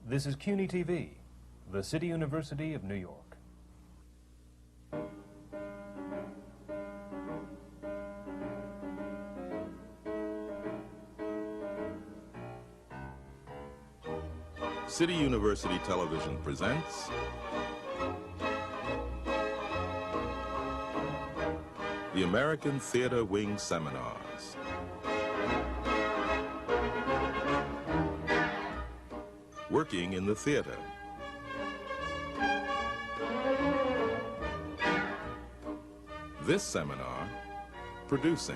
This is CUNY TV, the City University of New York. City University Television presents the American Theater Wing Seminars. Working in the theater. This seminar, producing.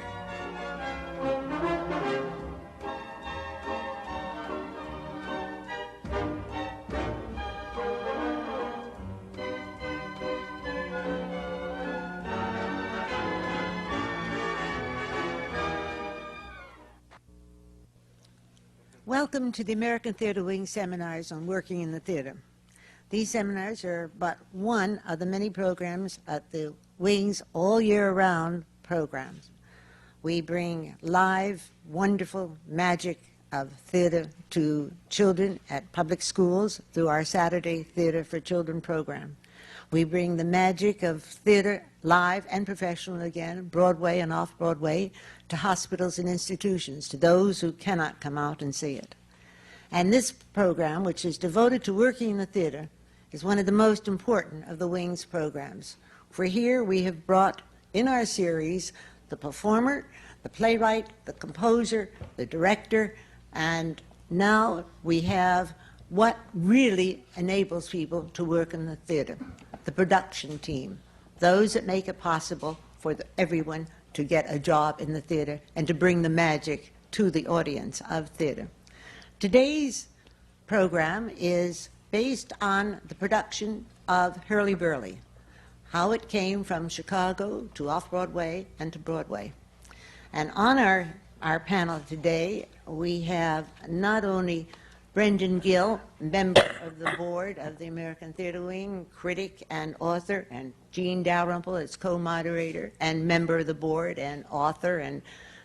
Welcome to the American Theater Wing Seminars on Working in the Theater. These seminars are but one of the many programs at the Wing's all-year-round programs. We bring live, wonderful magic of theater to children at public schools through our Saturday Theater for Children program. We bring the magic of theater, live and professional again, Broadway and off-Broadway, to hospitals and institutions, to those who cannot come out and see it. And this program, which is devoted to working in the theater, is one of the most important of the Wing's programs. For here we have brought in our series the performer, the playwright, the composer, the director, and now we have what really enables people to work in the theater, the production team, those that make it possible for everyone to get a job in the theater and to bring the magic to the audience of theater. Today's program is based on the production of Hurlyburly, how it came from Chicago to off-Broadway and to Broadway. And on our panel today, we have not only Brendan Gill, member of the board of the American Theater Wing, critic and author, and Jean Dalrymple as co-moderator and member of the board and author and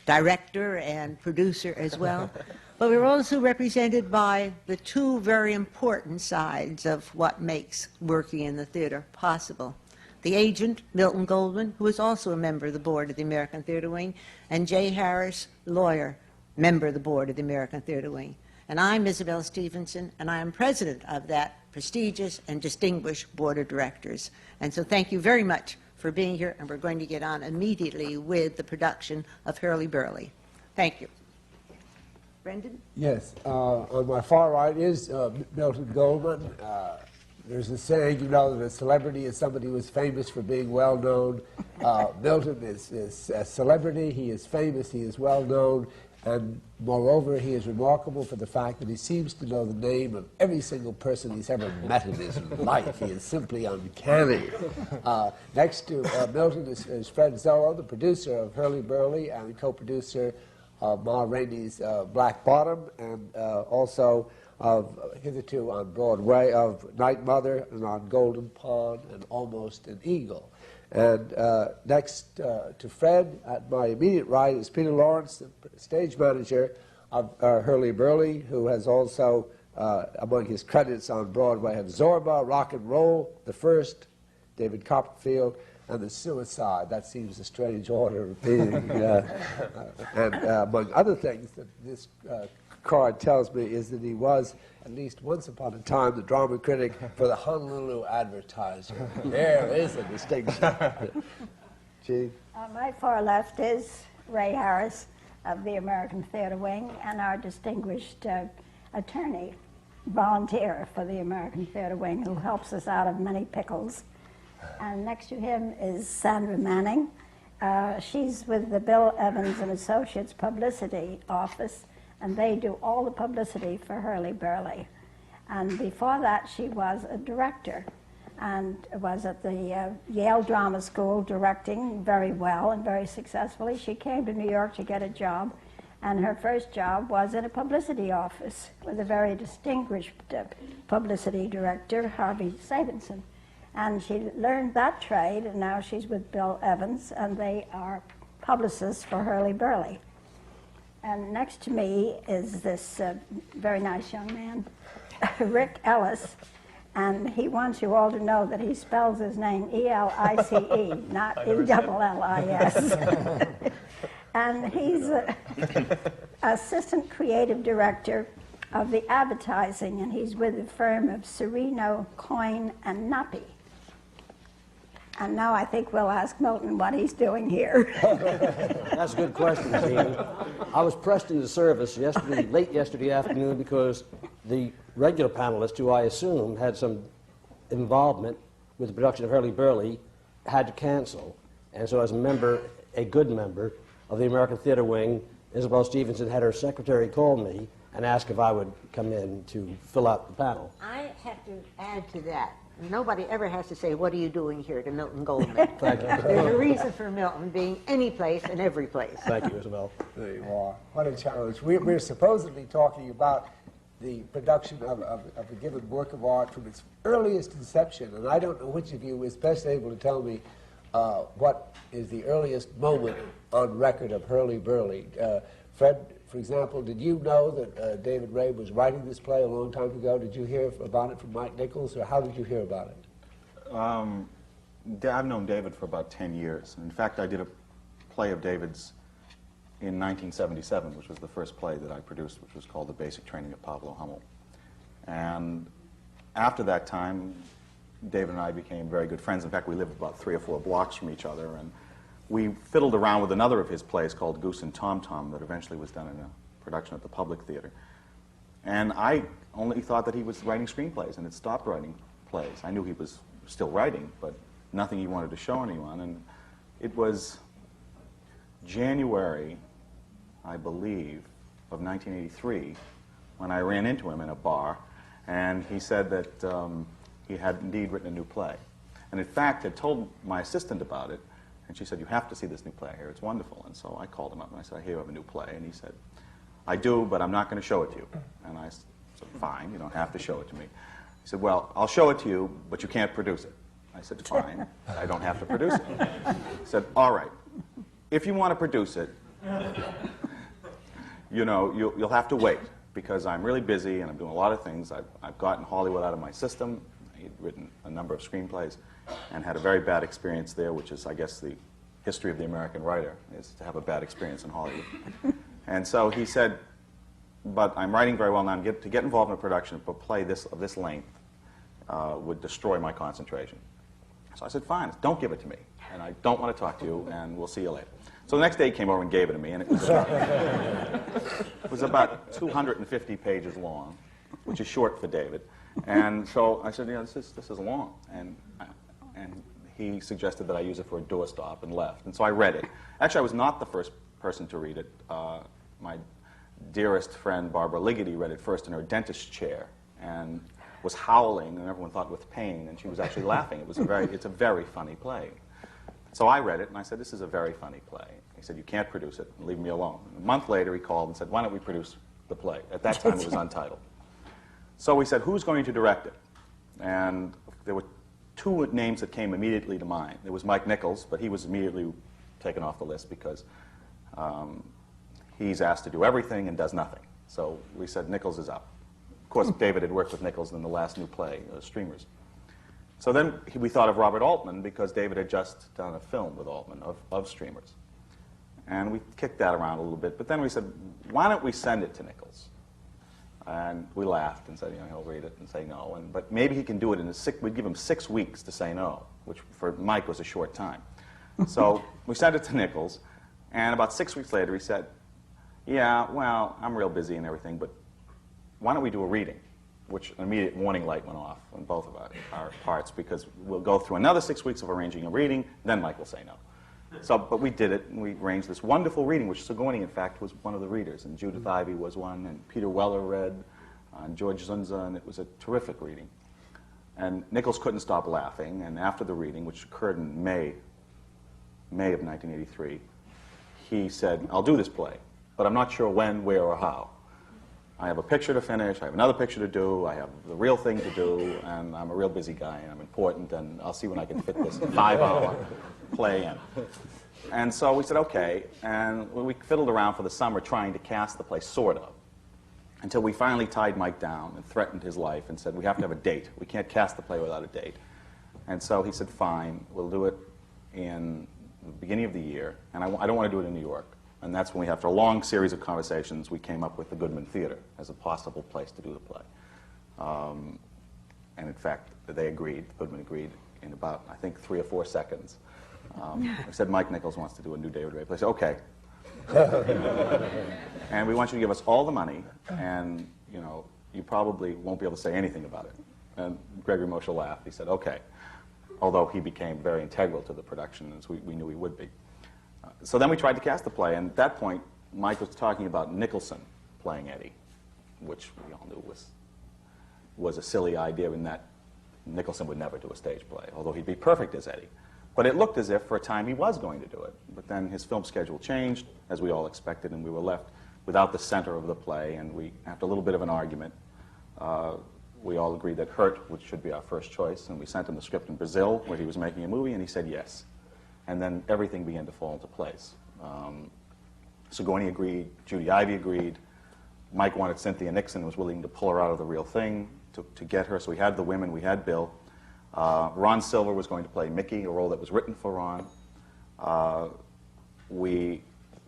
director and producer as well. But we're also represented by the two very important sides of what makes working in the theater possible. The agent, Milton Goldman, who is also a member of the board of the American Theater Wing, and Jay Harris, lawyer, member of the board of the American Theater Wing. And I'm Isabel Stevenson, and I am president of that prestigious and distinguished board of directors. And so thank you very much for being here, and we're going to get on immediately with the production of Hurlyburly. Thank you. Brendan? Yes. On my far right is Milton Goldman. There's a saying, you know, that a celebrity is somebody who is famous for being well-known. Milton is a celebrity. He is famous. He is well-known. And moreover, he is remarkable for the fact that he seems to know the name of every single person he's ever met in his life. He is simply uncanny. Next to Milton is Fred Zollo, the producer of Hurlyburly and co-producer of Ma Rainey's Black Bottom, and also of hitherto on Broadway of Night Mother and on Golden Pond and Almost an Eagle. And next to Fred, at my immediate right, is Peter Lawrence, the stage manager of Hurlyburly, who has also, among his credits on Broadway, have Zorba, Rock and Roll, The First, David Copperfield, and The Suicide. That seems a strange order of being. And among other things that this card tells me is that he was, at least once upon a time, the drama critic for the Honolulu Advertiser. There is a distinction. Gene? On my far left is Ray Harris of the American Theater Wing and our distinguished attorney, volunteer for the American Theater Wing, who helps us out of many pickles. And next to him is Sandra Manley. She's with the Bill Evans and Associates Publicity Office, and they do all the publicity for Hurlyburly. And before that, she was a director and was at the Yale Drama School directing very well and very successfully. She came to New York to get a job, and her first job was in a publicity office with a very distinguished publicity director, Harvey Sabinson. And she learned that trade, and now she's with Bill Evans, and they are publicists for Hurlyburly. And next to me is this very nice young man, Rick Elice, and he wants you all to know that he spells his name E-L-I-C-E, not E-double-L-I-S. And he's assistant creative director of the advertising, and he's with the firm of Serino, Coyne, and Nappi. And now I think we'll ask Milton what he's doing here. That's a good question, Jeannie. I was pressed into service yesterday, late yesterday afternoon, because the regular panelists, who I assume had some involvement with the production of Hurlyburly, had to cancel. And so as a member, a good member of the American Theater Wing, Isabel Stevenson had her secretary call me and ask if I would come in to fill out the panel. I have to add to that. Nobody ever has to say, "What are you doing here?" to Milton Goldman. Thank you. There's a reason for Milton being any place and every place. Thank you, Isabel. There you are. What a challenge. We're supposedly talking about the production of a given work of art from its earliest inception, and I don't know which of you is best able to tell me what is the earliest moment on record of Hurlyburly. Fred, for example, did you know that David Rabe was writing this play a long time ago? Did you hear about it from Mike Nichols, or how did you hear about it? I've known David for about 10 years. In fact, I did a play of David's in 1977, which was the first play that I produced, which was called The Basic Training of Pablo Hummel. And after that time, David and I became very good friends. In fact, we lived about 3 or 4 blocks from each other, and we fiddled around with another of his plays called Goose and Tom Tom that eventually was done in a production at the Public Theater. And I only thought that he was writing screenplays and had stopped writing plays. I knew he was still writing, but nothing he wanted to show anyone. And it was January, I believe, of 1983 when I ran into him in a bar, and he said that he had indeed written a new play. And in fact, had told my assistant about it, and she said, "You have to see this new play here. It's wonderful." And so I called him up and I said, "I hear you have a new play." And he said, "I do, but I'm not going to show it to you." And I said, "Fine, you don't have to show it to me." He said, "Well, I'll show it to you, but you can't produce it." I said, "Fine, I don't have to produce it." He said, "All right, if you want to produce it, you know, you'll have to wait, because I'm really busy and I'm doing a lot of things. I've gotten Hollywood out of my system." He'd written a number of screenplays and had a very bad experience there, which is, I guess, the history of the American writer, is to have a bad experience in Hollywood. And so he said, "But I'm writing very well now. To get involved in a production of a play of this length would destroy my concentration." So I said, "Fine, don't give it to me, and I don't want to talk to you, and we'll see you later." So the next day he came over and gave it to me, and it was about 250 pages long, which is short for David. And so I said, "You know, this is long." And he suggested that I use it for a doorstop and left. And so I read it. Actually, I was not the first person to read it. My dearest friend, Barbara Ligety, read it first in her dentist chair and was howling, and everyone thought with pain, and she was actually laughing. It's a very funny play. So I read it, and I said, "This is a very funny play." He said, "You can't produce it. Leave me alone." And a month later, he called and said, "Why don't we produce the play?" At that time, it was untitled. So we said, "Who's going to direct it?" And there were 2 names that came immediately to mind. There was Mike Nichols, but he was immediately taken off the list because he's asked to do everything and does nothing. So we said Nichols is up. Of course, David had worked with Nichols in the last new play, Streamers. So then we thought of Robert Altman, because David had just done a film with Altman of Streamers. And we kicked that around a little bit, but then we said, "Why don't we send it to Nichols?" And we laughed and said, "You know, he'll read it and say no, but maybe he can do it in we'd give him 6 weeks to say no," which for Mike was a short time. So we sent it to Nichols, and about 6 weeks later he said, "Yeah, well, I'm real busy and everything, but why don't we do a reading?" Which an immediate warning light went off on both of our parts, because we'll go through another 6 weeks of arranging a reading, then Mike will say no. So, but we did it, and we arranged this wonderful reading, which Sigourney, in fact, was one of the readers, and Judith Ivey was one, and Peter Weller read, and George Zunza, and it was a terrific reading. And Nichols couldn't stop laughing, and after the reading, which occurred in May of 1983, he said, "I'll do this play, but I'm not sure when, where, or how. I have a picture to finish, I have another picture to do, I have the real thing to do, and I'm a real busy guy, and I'm important, and I'll see when I can fit this 5-hour play in." And so we said, okay, and we fiddled around for the summer trying to cast the play, sort of. until we finally tied Mike down and threatened his life and said, we have to have a date. We can't cast the play without a date. And so he said, fine, we'll do it in the beginning of the year, and I don't want to do it in New York. And that's when we, after a long series of conversations, we came up with the Goodman Theater as a possible place to do the play. And in fact, they agreed, Goodman agreed, in about, I think, 3 or 4 seconds. I said, Mike Nichols wants to do a new David Rabe play. I said, okay. And we want you to give us all the money, and you probably won't be able to say anything about it. And Gregory Moshe laughed. He said, okay. Although he became very integral to the production, as we knew he would be. So then we tried to cast the play, and at that point, Mike was talking about Nicholson playing Eddie, which we all knew was a silly idea in that Nicholson would never do a stage play, although he'd be perfect as Eddie. But it looked as if for a time he was going to do it. But then his film schedule changed, as we all expected, and we were left without the center of the play. And we, after a little bit of an argument, we all agreed that Hurt should be our first choice. And we sent him the script in Brazil, where he was making a movie, and he said yes. And then everything began to fall into place. Sigourney agreed, Judy Ivey agreed. Mike wanted Cynthia Nixon, was willing to pull her out of The Real Thing to get her. So we had the women, we had Bill. Ron Silver was going to play Mickey, a role that was written for Ron. We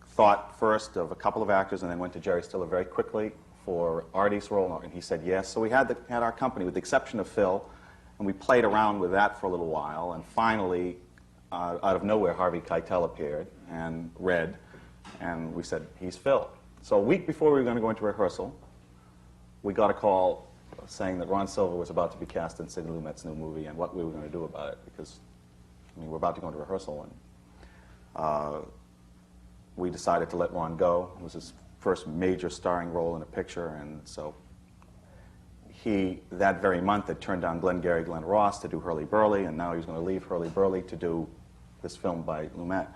thought first of a couple of actors and then went to Jerry Stiller very quickly for Artie's role, and he said yes. So we had our company, with the exception of Phil, and we played around with that for a little while, and finally, out of nowhere, Harvey Keitel appeared and read, and we said, he's Phil. So a week before we were going to go into rehearsal, we got a call saying that Ron Silver was about to be cast in Sidney Lumet's new movie and what we were going to do about it, because we're about to go into rehearsal, and we decided to let Ron go. It was his first major starring role in a picture, and so he, that very month, had turned down Glengarry Glen Ross to do Hurlyburly, and now he was going to leave Hurlyburly to do this film by Lumet.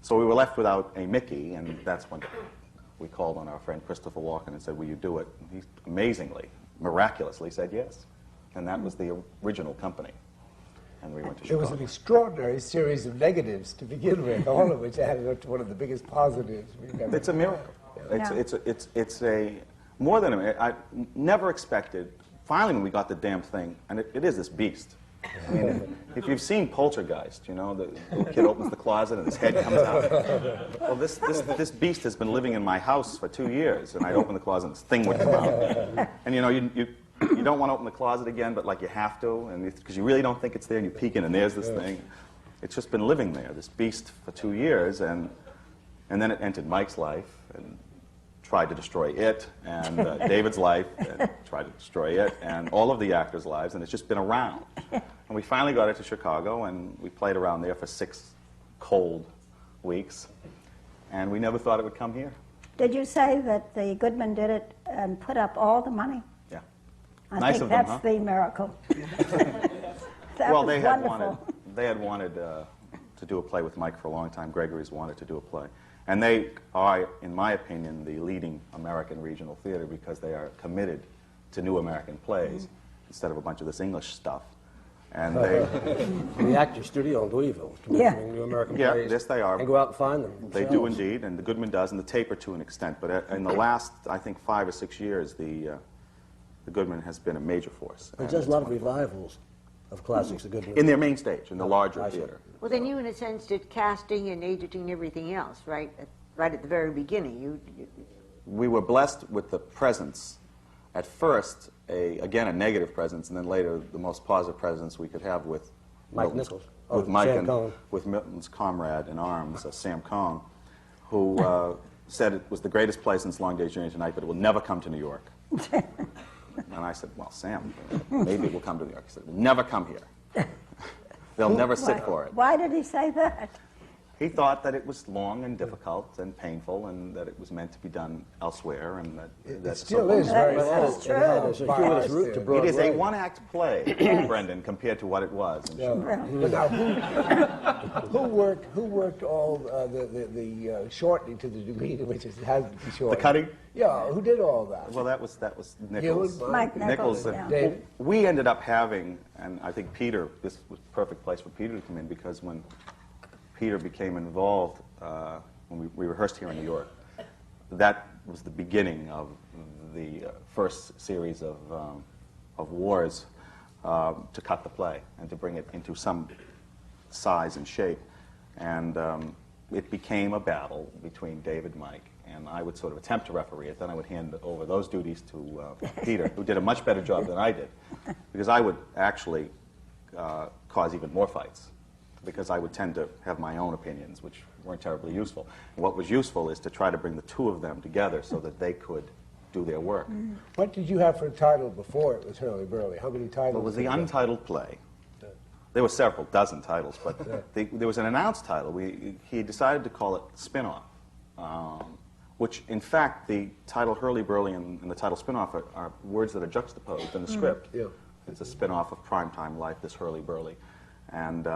So we were left without a Mickey, and that's when we called on our friend Christopher Walken and said, will you do it? And he amazingly, miraculously said yes. And that was the original company. And we went to Chicago. It was an extraordinary series of negatives to begin with, all of which added up to one of the biggest positives we've ever. It's a miracle. Yeah. It's a more than a miracle. I never expected. Finally, when we got the damn thing, and it is this beast. I mean, if you've seen Poltergeist, the little kid opens the closet and his head comes out. Well, this beast has been living in my house for 2 years, and I'd open the closet and this thing would come out. And you don't want to open the closet again, but like you have to, and because you really don't think it's there, and you peek in and there's this thing. It's just been living there, this beast, for 2 years, and then it entered Mike's life and tried to destroy it, and David's life, and tried to destroy it, and all of the actors' lives, and it's just been around. And we finally got it to Chicago, and we played around there for 6 cold weeks, and we never thought it would come here. Did you say that the Goodman did it and put up all the money? Yeah. I Nice think of them, that's huh? the miracle. That Well, was they had wonderful. wanted to do a play with Mike for a long time. Gregory's wanted to do a play. And they are, in my opinion, the leading American regional theater because they are committed to new American plays instead of a bunch of this English stuff. And they, The Actors Studio in Louisville, Yeah. commissioning new American Yeah, plays. yes, they are. And go out and find them. they do indeed, and the Goodman does, and the Taper to an extent. But in the last, I think, 5 or 6 years, the Goodman has been a major force. It And does a it's lot of wonderful. revivals of classics, the Goodman. In their main stage, in the larger I see. theater. Well, then you, in a sense, did casting and agenting and everything else, right? Right at the very beginning. We were blessed with the presence. At first, again, a negative presence, and then later, the most positive presence we could have with Mike Milton's- Nichols. with Oh, Mike Sam and Cohn. with Milton's comrade in arms, Sam Cohn, who said it was the greatest play since Long Day's Journey to Night, but it will never come to New York. And I said, well, Sam, maybe it will come to New York. He said, it will never come here. They'll never sit for it. Why did he say that? He thought that it was long and difficult and painful, and that it was meant to be done elsewhere, and that It still is very That's full. true. It had a circuitous route to it Broadway. is a one-act play, Brendan, compared to what it was. in Yeah. Chicago. But now, who worked all the shortening to the degree to which it has to be shortened? The cutting? Yeah, who did all that? Well, that was Nichols. You and Mike Nichols, and yeah. David? we ended up having, and I think Peter, this was the perfect place for Peter to come in, because when Peter became involved, when we rehearsed here in New York, that was the beginning of the first series of wars to cut the play and to bring it into some size and shape. And it became a battle between David and Mike, and I would sort of attempt to referee it. Then I would hand over those duties to Peter, who did a much better job than I did, because I would actually cause even more fights, because I would tend to have my own opinions, which weren't terribly useful. And what was useful is to try to bring the two of them together so that they could do their work. What did you have for a title before it was Hurlyburly? How many titles? Well, it was did the you have? untitled play. There were several dozen titles, but there was an announced title. He decided to call it Spin-Off, which, in fact, the title Hurlyburly and the title Spin-Off are words that are juxtaposed in the script. Yeah. It's a spin-off of Primetime Life, this Hurlyburly. And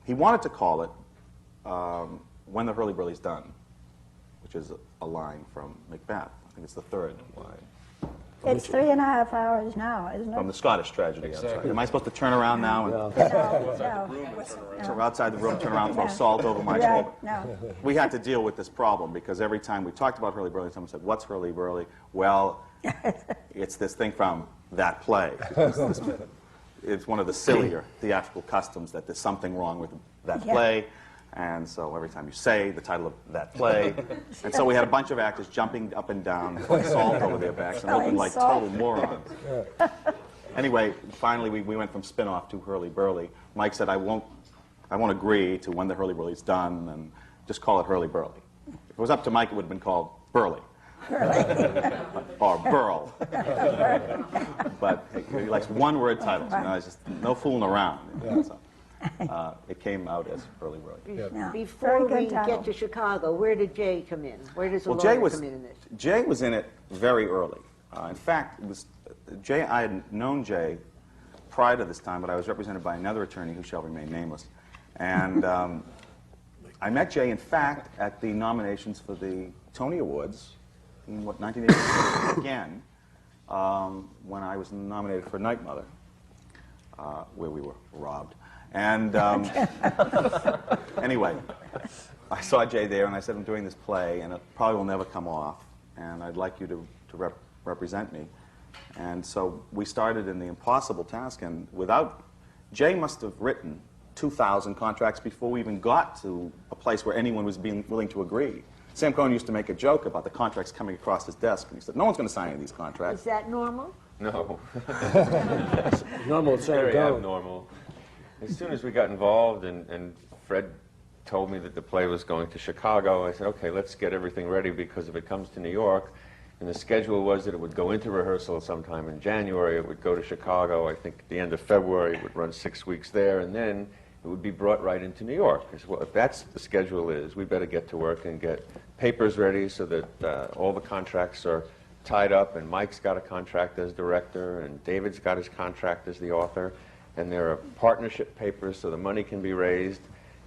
he wanted to call it When the Hurlyburly's Done, which is a line from Macbeth. I think it's the third line. It's 3.5 hours now, isn't it? From the Scottish tragedy. Exactly. Am I supposed to turn around now and No. outside the room, turn around, throw salt over my Right, shoulder? no. We had to deal with this problem because every time we talked about Hurlyburly, someone said, "What's Hurlyburly?" Well, it's this thing from that play. It's one of the sillier theatrical customs that there's something wrong with that play. And so every time you say the title of that play, and so we had a bunch of actors jumping up and down, throwing salt over their backs, and looking like total morons. Anyway, finally we went from Spin-Off to Hurlyburly. Mike said, I won't agree to When the Hurlyburly's Done, and just call it Hurlyburly. If it was up to Mike, it would have been called Burly. Or Burl. But he likes one-word titles. You know, it's just no fooling around. You know, so. It came out as Hurlyburly. Yeah. Before Very we good title. get to Chicago, where did Jay come in? Where does the Well, lawyer come in this? Jay was in it very early. In fact, Jay. I had known Jay prior to this time, but I was represented by another attorney who shall remain nameless. And I met Jay, in fact, at the nominations for the Tony Awards in 1986 again, when I was nominated for Night Mother, where we were robbed. And anyway, I saw Jay there, and I said, I'm doing this play, and it probably will never come off, and I'd like you to represent me. And so we started in the impossible task, and Jay must have written 2,000 contracts before we even got to a place where anyone was being willing to agree. Sam Cohen used to make a joke about the contracts coming across his desk, and he said, no one's going to sign any of these contracts. Is that normal? No. Normal at Sam Very Cohen. abnormal. As soon as we got involved and Fred told me that the play was going to Chicago, I said, okay, let's get everything ready, because if it comes to New York, and the schedule was that it would go into rehearsal sometime in January, it would go to Chicago, I think at the end of February, it would run 6 weeks there, and then it would be brought right into New York. I said, well, if that's the schedule is, we better get to work and get papers ready so that all the contracts are tied up, and Mike's got a contract as director, and David's got his contract as the author, and there are partnership papers so the money can be raised.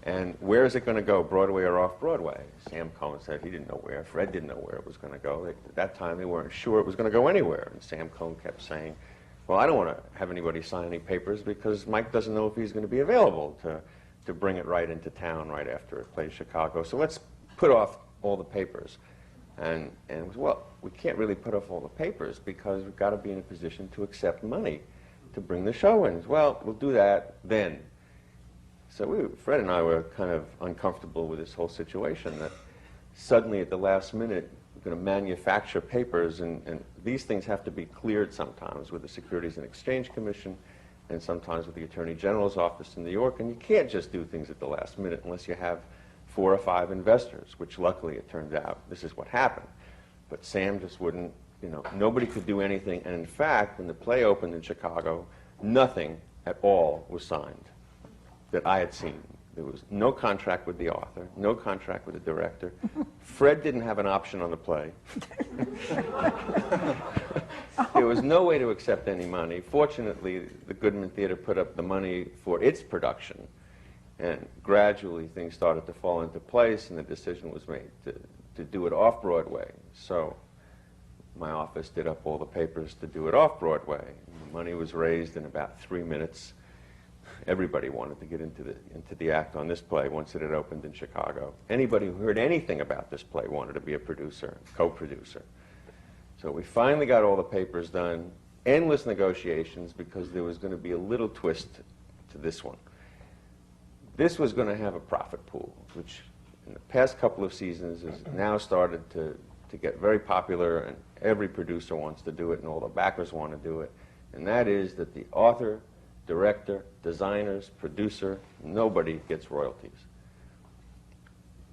And where is it going to go, Broadway or off-Broadway? Sam Cohen said he didn't know where. Fred didn't know where it was going to go. At that time, they weren't sure it was going to go anywhere. And Sam Cohen kept saying, well, I don't want to have anybody sign any papers because Mike doesn't know if he's going to be available to bring it right into town right after it plays Chicago. So let's put off all the papers. And it was, well, we can't really put off all the papers because we've got to be in a position to accept money to bring the show in. Well, we'll do that then. So Fred and I were kind of uncomfortable with this whole situation, that suddenly at the last minute we're going to manufacture papers, and these things have to be cleared sometimes with the Securities and Exchange Commission and sometimes with the Attorney General's office in New York, and you can't just do things at the last minute unless you have 4 or 5 investors, which luckily it turned out this is what happened. But Sam just wouldn't, nobody could do anything, and in fact, when the play opened in Chicago, nothing at all was signed that I had seen. There was no contract with the author, no contract with the director. Fred didn't have an option on the play. There was no way to accept any money. Fortunately, the Goodman Theater put up the money for its production, and gradually things started to fall into place, and the decision was made to do it off-Broadway. So my office did up all the papers to do it off-Broadway. The money was raised in about 3 minutes. Everybody wanted to get into the act on this play once it had opened in Chicago. Anybody who heard anything about this play wanted to be a producer, co-producer. So we finally got all the papers done, endless negotiations, because there was going to be a little twist to this one. This was going to have a profit pool, which in the past couple of seasons has now started to get very popular, and every producer wants to do it, and all the backers want to do it. And that is that the author, director, designers, producer, nobody gets royalties.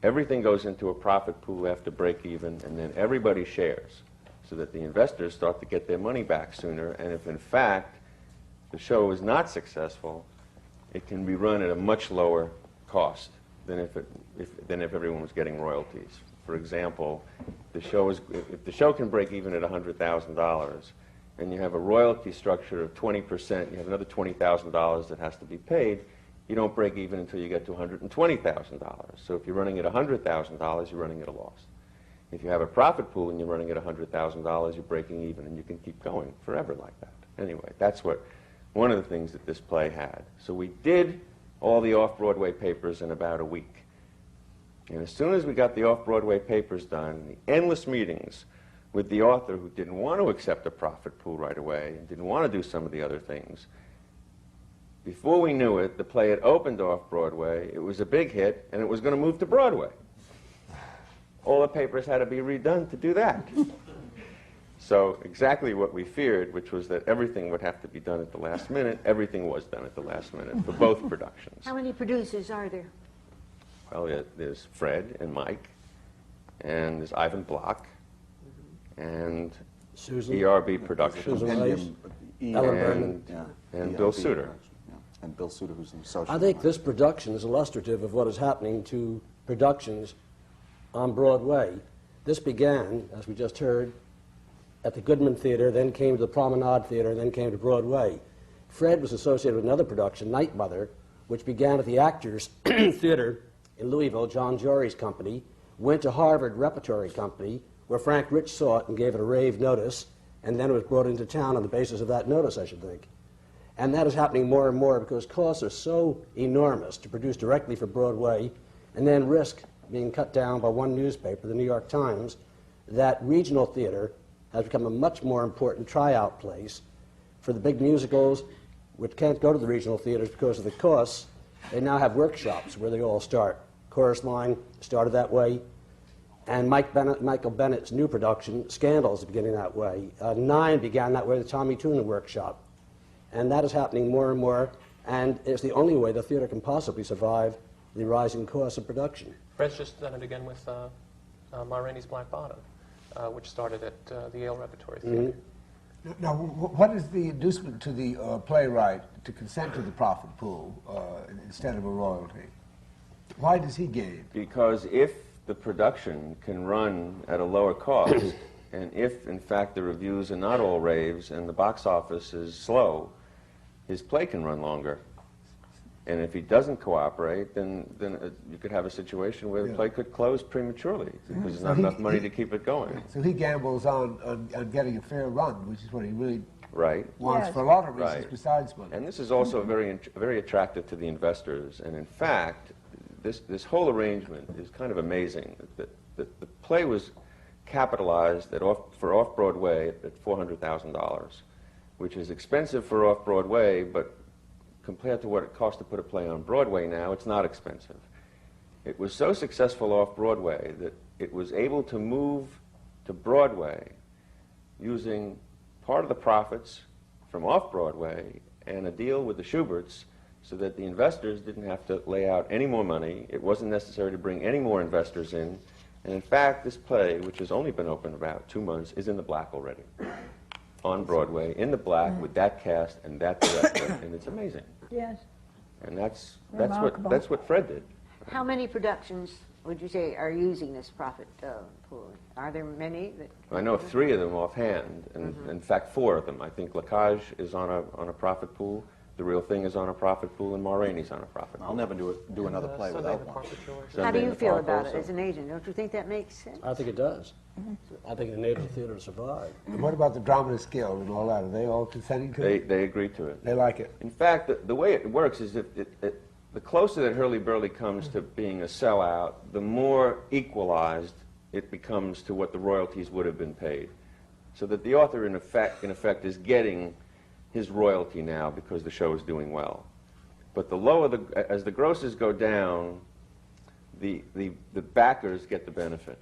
Everything goes into a profit pool after break even, and then everybody shares, so that the investors start to get their money back sooner. And if in fact the show is not successful, it can be run at a much lower cost than if everyone was getting royalties. For example, if the show can break even at $100,000, and you have a royalty structure of 20%, you have another $20,000 that has to be paid, you don't break even until you get to $120,000. So if you're running at $100,000, you're running at a loss. If you have a profit pool and you're running at $100,000, you're breaking even, and you can keep going forever like that. Anyway, that's one of the things that this play had. So we did all the off-Broadway papers in about a week. And as soon as we got the off-Broadway papers done, the endless meetings with the author who didn't want to accept a profit pool right away and didn't want to do some of the other things, before we knew it, the play had opened off-Broadway, it was a big hit, and it was going to move to Broadway. All the papers had to be redone to do that. So exactly what we feared, which was that everything would have to be done at the last minute, everything was done at the last minute for both productions. How many producers are there? Well, there's Fred and Mike, and there's Ivan Block, and Susan. ERB Productions, Susan Rice. Ellen Berman. and Bill Suter. And Bill Suter, who's the social. I think this production is illustrative of what is happening to productions on Broadway. This began, as we just heard, at the Goodman Theater, then came to the Promenade Theater, then came to Broadway. Fred was associated with another production, Night Mother, which began at the Actors Theater in Louisville, John Jory's company, went to Harvard Repertory Company, where Frank Rich saw it and gave it a rave notice, and then it was brought into town on the basis of that notice, I should think. And that is happening more and more because costs are so enormous to produce directly for Broadway, and then risk being cut down by one newspaper, the New York Times, that regional theater has become a much more important tryout place for the big musicals, which can't go to the regional theaters because of the costs. They now have workshops where they all start. Chorus Line started that way, and Michael Bennett's new production, Scandal, is beginning that way. Nine began that way, the Tommy Tuna workshop. And that is happening more and more, and it's the only way the theater can possibly survive the rising costs of production. Fred's just done it again with Ma Rainey's Black Bottom, which started at the Yale Repertory Theater. Now, what is the inducement to the playwright to consent to the profit pool instead of a royalty? Why does he gain? Because if the production can run at a lower cost, and if, in fact, the reviews are not all raves and the box office is slow, his play can run longer. And if he doesn't cooperate, then you could have a situation where the play could close prematurely because there's not enough money to keep it going. So he gambles on getting a fair run, which is what he really wants Yes. for a lot of reasons Right. besides money. And this is also very attractive to the investors. And in fact, this whole arrangement is kind of amazing. The play was capitalized for off-Broadway at $400,000, which is expensive for off-Broadway, but compared to what it costs to put a play on Broadway now, it's not expensive. It was so successful off-Broadway that it was able to move to Broadway using part of the profits from off-Broadway and a deal with the Schuberts so that the investors didn't have to lay out any more money. It wasn't necessary to bring any more investors in. And in fact, this play, which has only been open about 2 months, is in the black already. On Broadway, in the black, with that cast and that director, and it's amazing. Yes. And that's Remarkable. what Fred did. How many productions would you say are using this profit pool? Are there many that? I know of 3 of them offhand, and in fact 4 of them. I think Lacage is on a profit pool, The Real Thing is on a profit pool, and Ma Rainey's on a profit pool. I'll never do another play Sunday in without the one. Park with George. How do Sunday in you the feel Park about it also. as an agent? Don't you think that makes sense? I think it does. I think it enables the theater to survive. And what about the Dramatists Guild and all that? Are they all consenting to it? They agree to it. They like it. In fact, the way it works is the closer that Hurlyburly comes to being a sellout, the more equalized it becomes to what the royalties would have been paid. So that the author, in effect, is getting his royalty now because the show is doing well. But as the grosses go down, the backers get the benefit.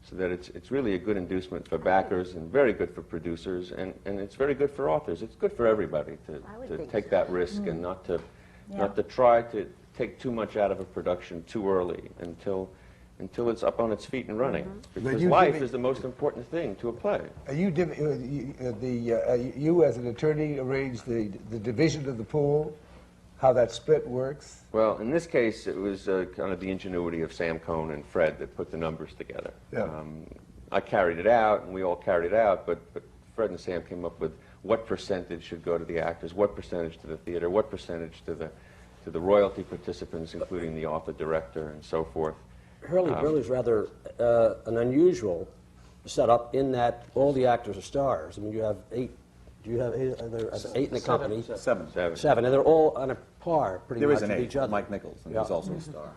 So that it's really a good inducement for backers and very good for producers, and it's very good for authors. It's good for everybody to take that risk and not to try to take too much out of a production too early until it's up on its feet and running. Because life is the most important thing to a play. You as an attorney arrange the division of the pool, how that split works? Well, in this case, it was kind of the ingenuity of Sam Cohn and Fred that put the numbers together. Yeah. I carried it out, and we all carried it out, but Fred and Sam came up with what percentage should go to the actors, what percentage to the theater, what percentage to the royalty participants, including the author, director, and so forth. Hurlyburly is rather an unusual setup in that all the actors are stars. I mean, you have 8. Do you have 8? There are 8 in the company. Seven. 7, and they're all on a par pretty There much is an with 8, each other. Mike Nichols, and Yeah. he's also a star.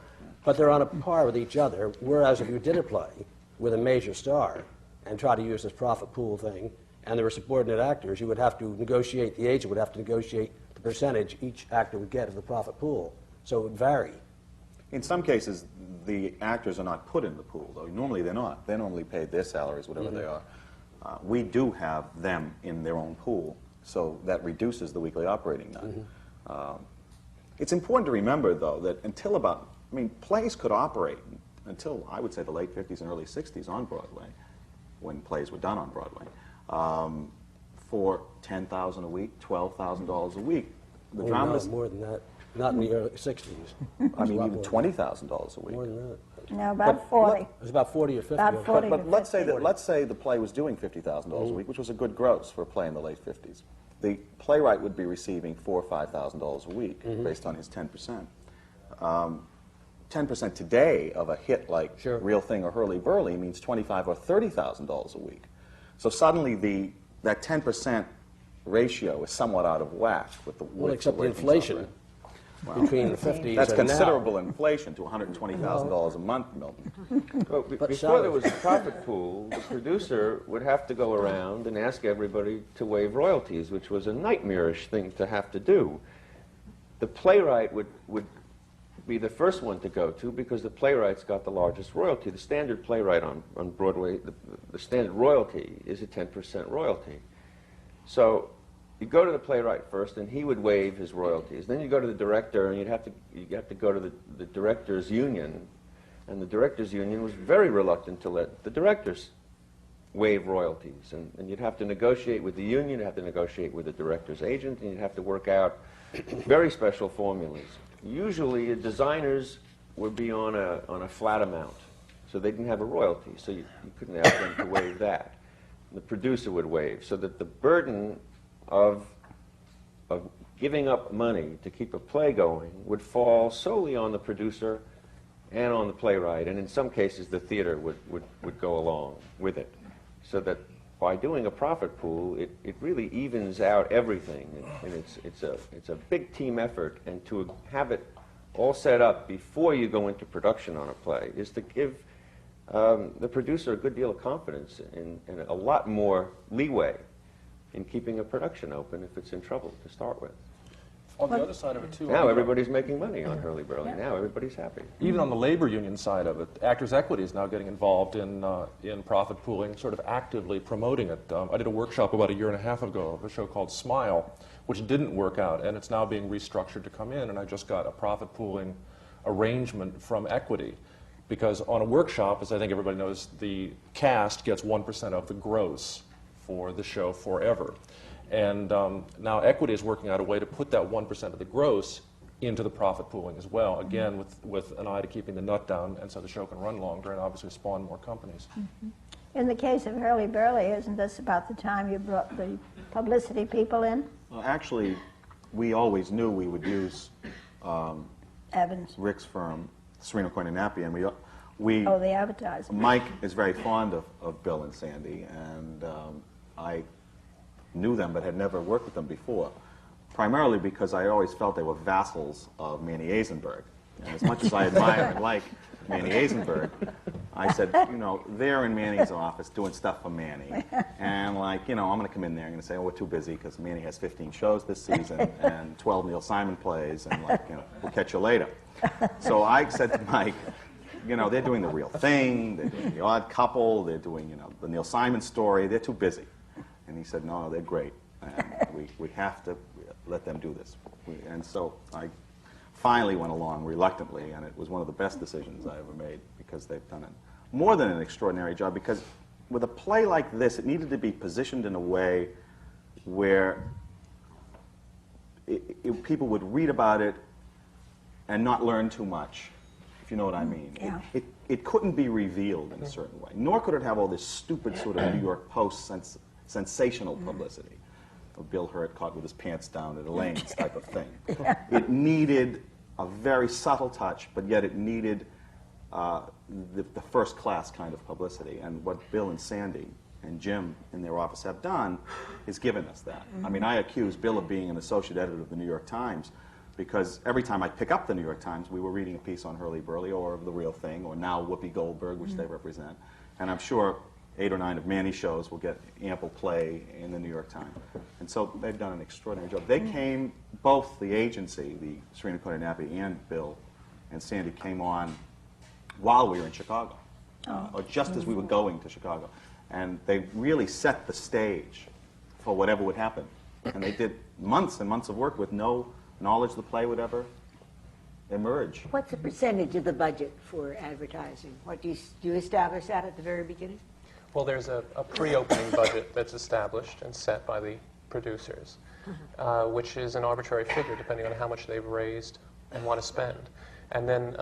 But they're on a par with each other, whereas if you did a play with a major star and try to use this profit pool thing, and there were subordinate actors, you would have to negotiate, the agent would have to negotiate the percentage each actor would get of the profit pool. So it would vary. In some cases, the actors are not put in the pool, though. Normally they're not. They're normally paid their salaries, whatever they are. We do have them in their own pool, so that reduces the weekly operating nut. It's important to remember, though, that until plays could operate until, I would say, the late 50s and early 60s on Broadway, when plays were done on Broadway, for $10,000 a week, $12,000 a week. The dramatist, more than that. Not in the early 60s. I mean, even $20,000 a week. More than that. No, about 40. It was about 40 or 50. About 40 But to let's say 50. let's say the play was doing $50,000 a week, which was a good gross for a play in the late 50s. The playwright would be receiving $4,000 or $5,000 a week based on his 10%. 10% today of a hit like Real Thing or Hurlyburly means $25,000 or $30,000 a week. So suddenly that 10% ratio is somewhat out of whack with the Well, except the inflation between the 50s That's and considerable now. inflation to $120,000 a month, Milton. Well, But before there was a profit pool, the producer would have to go around and ask everybody to waive royalties, which was a nightmarish thing to have to do. The playwright would be the first one to go to because the playwright's got the largest royalty. The standard playwright on Broadway, the standard royalty is a 10% royalty. So you go to the playwright first, and he would waive his royalties. Then you go to the director, and you'd have to go to the directors' union, and the directors' union was very reluctant to let the directors waive royalties, and you'd have to negotiate with the union, you'd have to negotiate with the director's agent, and you'd have to work out very special formulas. Usually, designers would be on a flat amount, so they didn't have a royalty, so you couldn't ask them to waive that. The producer would waive, so that the burden of giving up money to keep a play going would fall solely on the producer and on the playwright, and in some cases the theater would go along with it. So that by doing a profit pool, it really evens out everything, and it's a big team effort, and to have it all set up before you go into production on a play is to give the producer a good deal of confidence and a lot more leeway in keeping a production open if it's in trouble to start with. On the other side of it, too, Now everybody's making money on Hurlyburly. Now everybody's happy. even on the labor union side of it, Actors Equity is now getting involved in profit pooling, sort of actively promoting it. I did a workshop about 1.5 years ago of a show called Smile, which didn't work out, and it's now being restructured to come in, and I just got a profit pooling arrangement from Equity. Because on a workshop, as I think everybody knows, the cast gets 1% of the gross for the show forever. And now Equity is working out a way to put that 1% of the gross into the profit pooling as well, again, with an eye to keeping the nut down, and so the show can run longer and obviously spawn more companies. In the case of Hurlyburly, isn't this about the time you brought the publicity people in? Well, actually, we always knew we would use Evans. Rick's firm, Serino Coyne and Nappy, and we Oh, the advertising. Mike is very fond of Bill and Sandy, and I knew them but had never worked with them before, primarily because I always felt they were vassals of Manny Eisenberg. And as much as I admire and like Manny Eisenberg. I said, you know, they're in Manny's office doing stuff for Manny. And like, you know, I'm going to come in there and going to say, oh, we're too busy because Manny has 15 shows this season and 12 Neil Simon plays, and like, you know, we'll catch you later. So I said to Mike, you know, they're doing The Real Thing, they're doing The Odd Couple, they're doing, you know, the Neil Simon story, they're too busy. And he said, no, they're great. And we have to let them do this. And so I finally went along reluctantly, and it was one of the best decisions I ever made because they've done it more than an extraordinary job, because with a play like this, it needed to be positioned in a way where people would read about it and not learn too much, if you know what I mean. Yeah. It couldn't be revealed in a certain way, nor could it have all this stupid sort of New York Post sensational publicity of Bill Hurt caught with his pants down at Elaine's type of thing. It needed a very subtle touch, but yet it needed the first-class kind of publicity. And what Bill and Sandy and Jim in their office have done is given us that. I mean, I accuse Bill of being an associate editor of the New York Times because every time I pick up the New York Times, we were reading a piece on Hurlyburly or The Real Thing, or now Whoopi Goldberg, which they represent. And I'm sure 8 or 9 of Manny's shows will get ample play in the New York Times. And so they've done an extraordinary job. They came, both the agency, the Serena Cotter-Nappi and Bill and Sandy came on while we were in Chicago, or just as we were going to Chicago. And they really set the stage for whatever would happen. And they did months and months of work with no knowledge the play would ever emerge. What's the percentage of the budget for advertising? What do you establish that at the very beginning? Well, there's a pre-opening budget that's established and set by the producers, which is an arbitrary figure depending on how much they've raised and want to spend. And then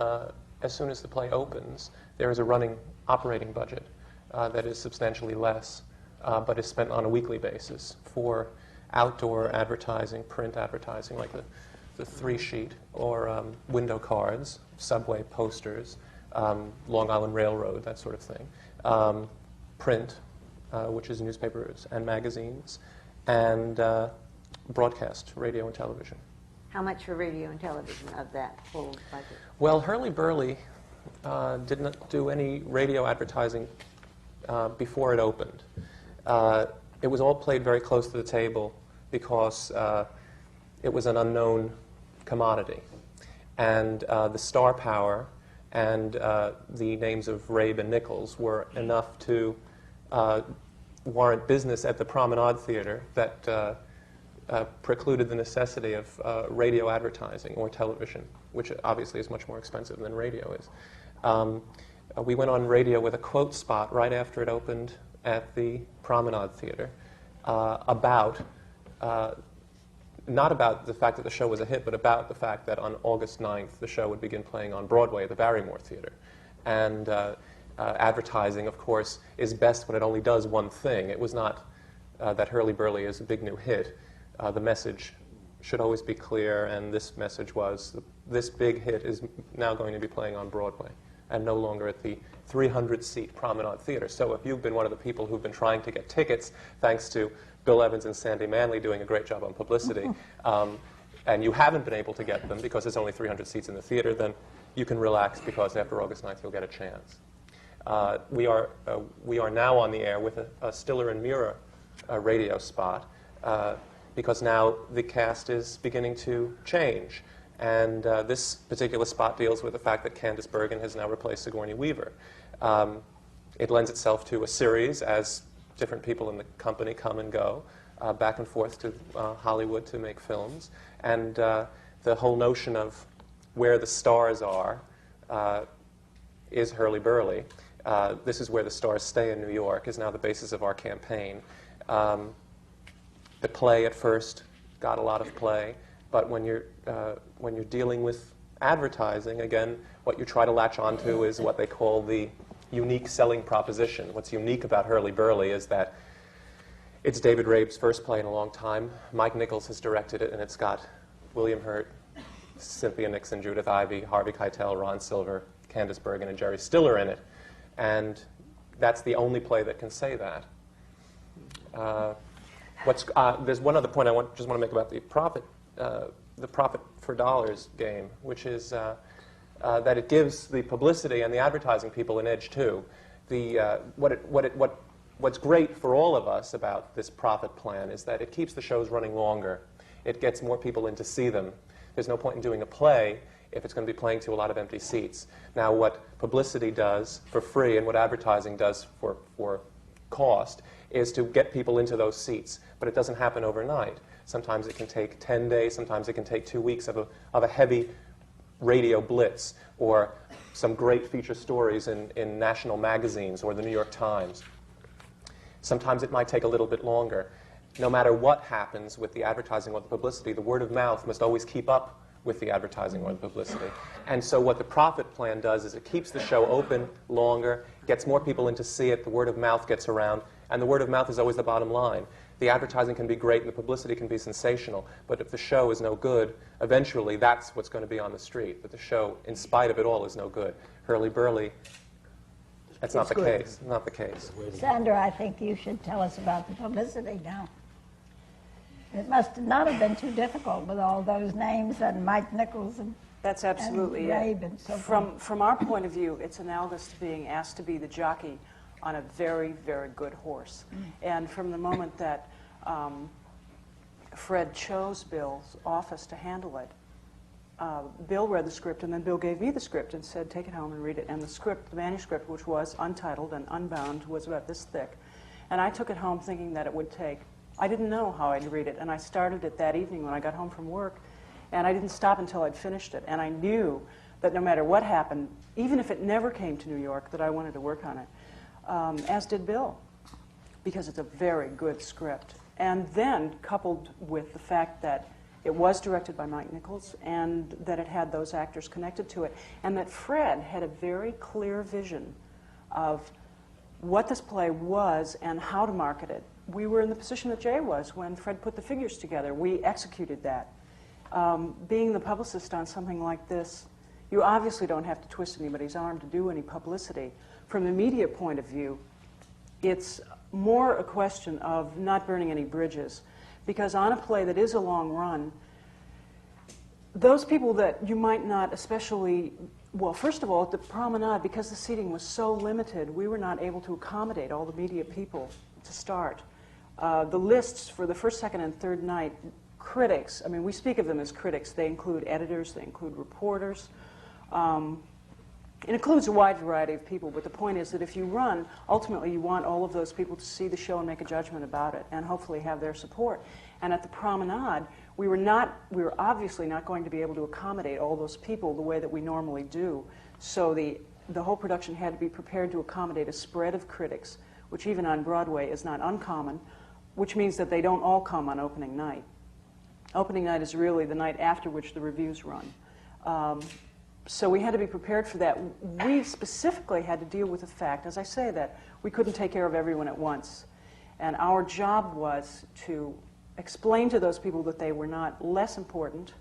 as soon as the play opens, there is a running operating budget that is substantially less, but is spent on a weekly basis for outdoor advertising, print advertising, like the 3-sheet, or window cards, subway posters, Long Island Railroad, that sort of thing. Print, which is newspapers and magazines, and broadcast, radio and television. How much for radio and television of that whole budget? Well, Hurlyburly did not do any radio advertising before it opened. It was all played very close to the table because it was an unknown commodity. And the star power and the names of Rabe and Nichols were enough to warrant business at the Promenade Theater that precluded the necessity of radio advertising or television, which obviously is much more expensive than radio is. We went on radio with a quote spot right after it opened at the Promenade Theater about, not about the fact that the show was a hit, but about the fact that on August 9th the show would begin playing on Broadway at the Barrymore Theater. And advertising, of course, is best when it only does one thing. It was not that Hurlyburly is a big new hit. The message should always be clear, and this message was, this big hit is now going to be playing on Broadway and no longer at the 300-seat Promenade Theater. So if you've been one of the people who've been trying to get tickets, thanks to Bill Evans and Sandy Manley doing a great job on publicity, and you haven't been able to get them because there's only 300 seats in the theater, then you can relax because after August 9th you'll get a chance. We are now on the air with a Stiller and Mirror radio spot because now the cast is beginning to change. And this particular spot deals with the fact that Candice Bergen has now replaced Sigourney Weaver. It lends itself to a series as different people in the company come and go back and forth to Hollywood to make films. And the whole notion of where the stars are is Hurlyburly. This is where the stars stay in New York is now the basis of our campaign. The play at first got a lot of play, but when you're dealing with advertising, again, what you try to latch onto is what they call the unique selling proposition. What's unique about Hurlyburly is that it's David Rabe's first play in a long time. Mike Nichols has directed it, and it's got William Hurt, Cynthia Nixon, Judith Ivey, Harvey Keitel, Ron Silver, Candice Bergen, and Jerry Stiller in it. And that's the only play that can say that. There's one other point I just want to make about the profit for dollars game, which is that it gives the publicity and the advertising people an edge too. What's great for all of us about this profit plan is that it keeps the shows running longer. It gets more people in to see them. There's no point in doing a play if it's going to be playing to a lot of empty seats. Now, what publicity does for free and what advertising does for cost is to get people into those seats, but it doesn't happen overnight. Sometimes it can take 10 days, sometimes it can take 2 weeks of a heavy radio blitz or some great feature stories in national magazines or the New York Times. Sometimes it might take a little bit longer. No matter what happens with the advertising or the publicity, the word of mouth must always keep up with the advertising or the publicity. And so what the profit plan does is it keeps the show open longer, gets more people in to see it, the word of mouth gets around, and the word of mouth is always the bottom line. The advertising can be great and the publicity can be sensational, but if the show is no good, eventually that's what's going to be on the street. But the show, in spite of it all, is no good. Hurlyburly, that's not the case. Not the case. Sandra, I think you should tell us about the publicity now. It must not have been too difficult with all those names and Mike Nichols and That's absolutely and Rabe it. and so forth. From our point of view, it's analogous to being asked to be the jockey on a very, very good horse. And from the moment that Fred chose Bill's office to handle it, Bill read the script, and then Bill gave me the script and said, take it home and read it. And the script, the manuscript, which was untitled and unbound, was about this thick. And I took it home thinking that it would take, I didn't know how I'd read it, and I started it that evening when I got home from work, and I didn't stop until I'd finished it. And I knew that no matter what happened, even if it never came to New York, that I wanted to work on it, as did Bill, because it's a very good script. And then, coupled with the fact that it was directed by Mike Nichols, and that it had those actors connected to it, and that Fred had a very clear vision of what this play was and how to market it. We were in the position that Jay was when Fred put the figures together. We executed that. Being the publicist on something like this, you obviously don't have to twist anybody's arm to do any publicity. From the media point of view, it's more a question of not burning any bridges. Because on a play that is a long run, those people that you might not especially, well, first of all, at the Promenade, because the seating was so limited, we were not able to accommodate all the media people to start. The lists for the first, second, and third night, critics, I mean, we speak of them as critics. They include editors, they include reporters. It includes a wide variety of people, but the point is that if you run, ultimately you want all of those people to see the show and make a judgment about it, and hopefully have their support. And at the Promenade, we were obviously not going to be able to accommodate all those people the way that we normally do. So the whole production had to be prepared to accommodate a spread of critics, which even on Broadway is not uncommon, which means that they don't all come on opening night. Opening night is really the night after which the reviews run. So we had to be prepared for that. We specifically had to deal with the fact, as I say, that we couldn't take care of everyone at once. And our job was to explain to those people that they were not less important,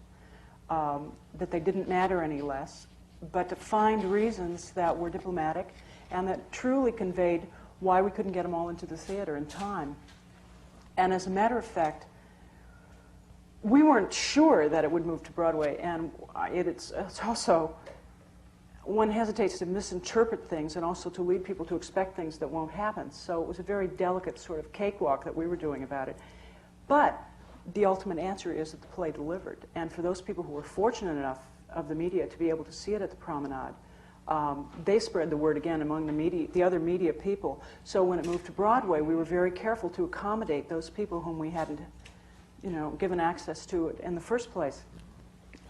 that they didn't matter any less, but to find reasons that were diplomatic and that truly conveyed why we couldn't get them all into the theater in time. And as a matter of fact, we weren't sure that it would move to Broadway, and it's also, one hesitates to misinterpret things and also to lead people to expect things that won't happen. So it was a very delicate sort of cakewalk that we were doing about it. But the ultimate answer is that the play delivered. And for those people who were fortunate enough of the media to be able to see it at the Promenade, they spread the word again among the other media people. So when it moved to Broadway, we were very careful to accommodate those people whom we hadn't given access to it in the first place.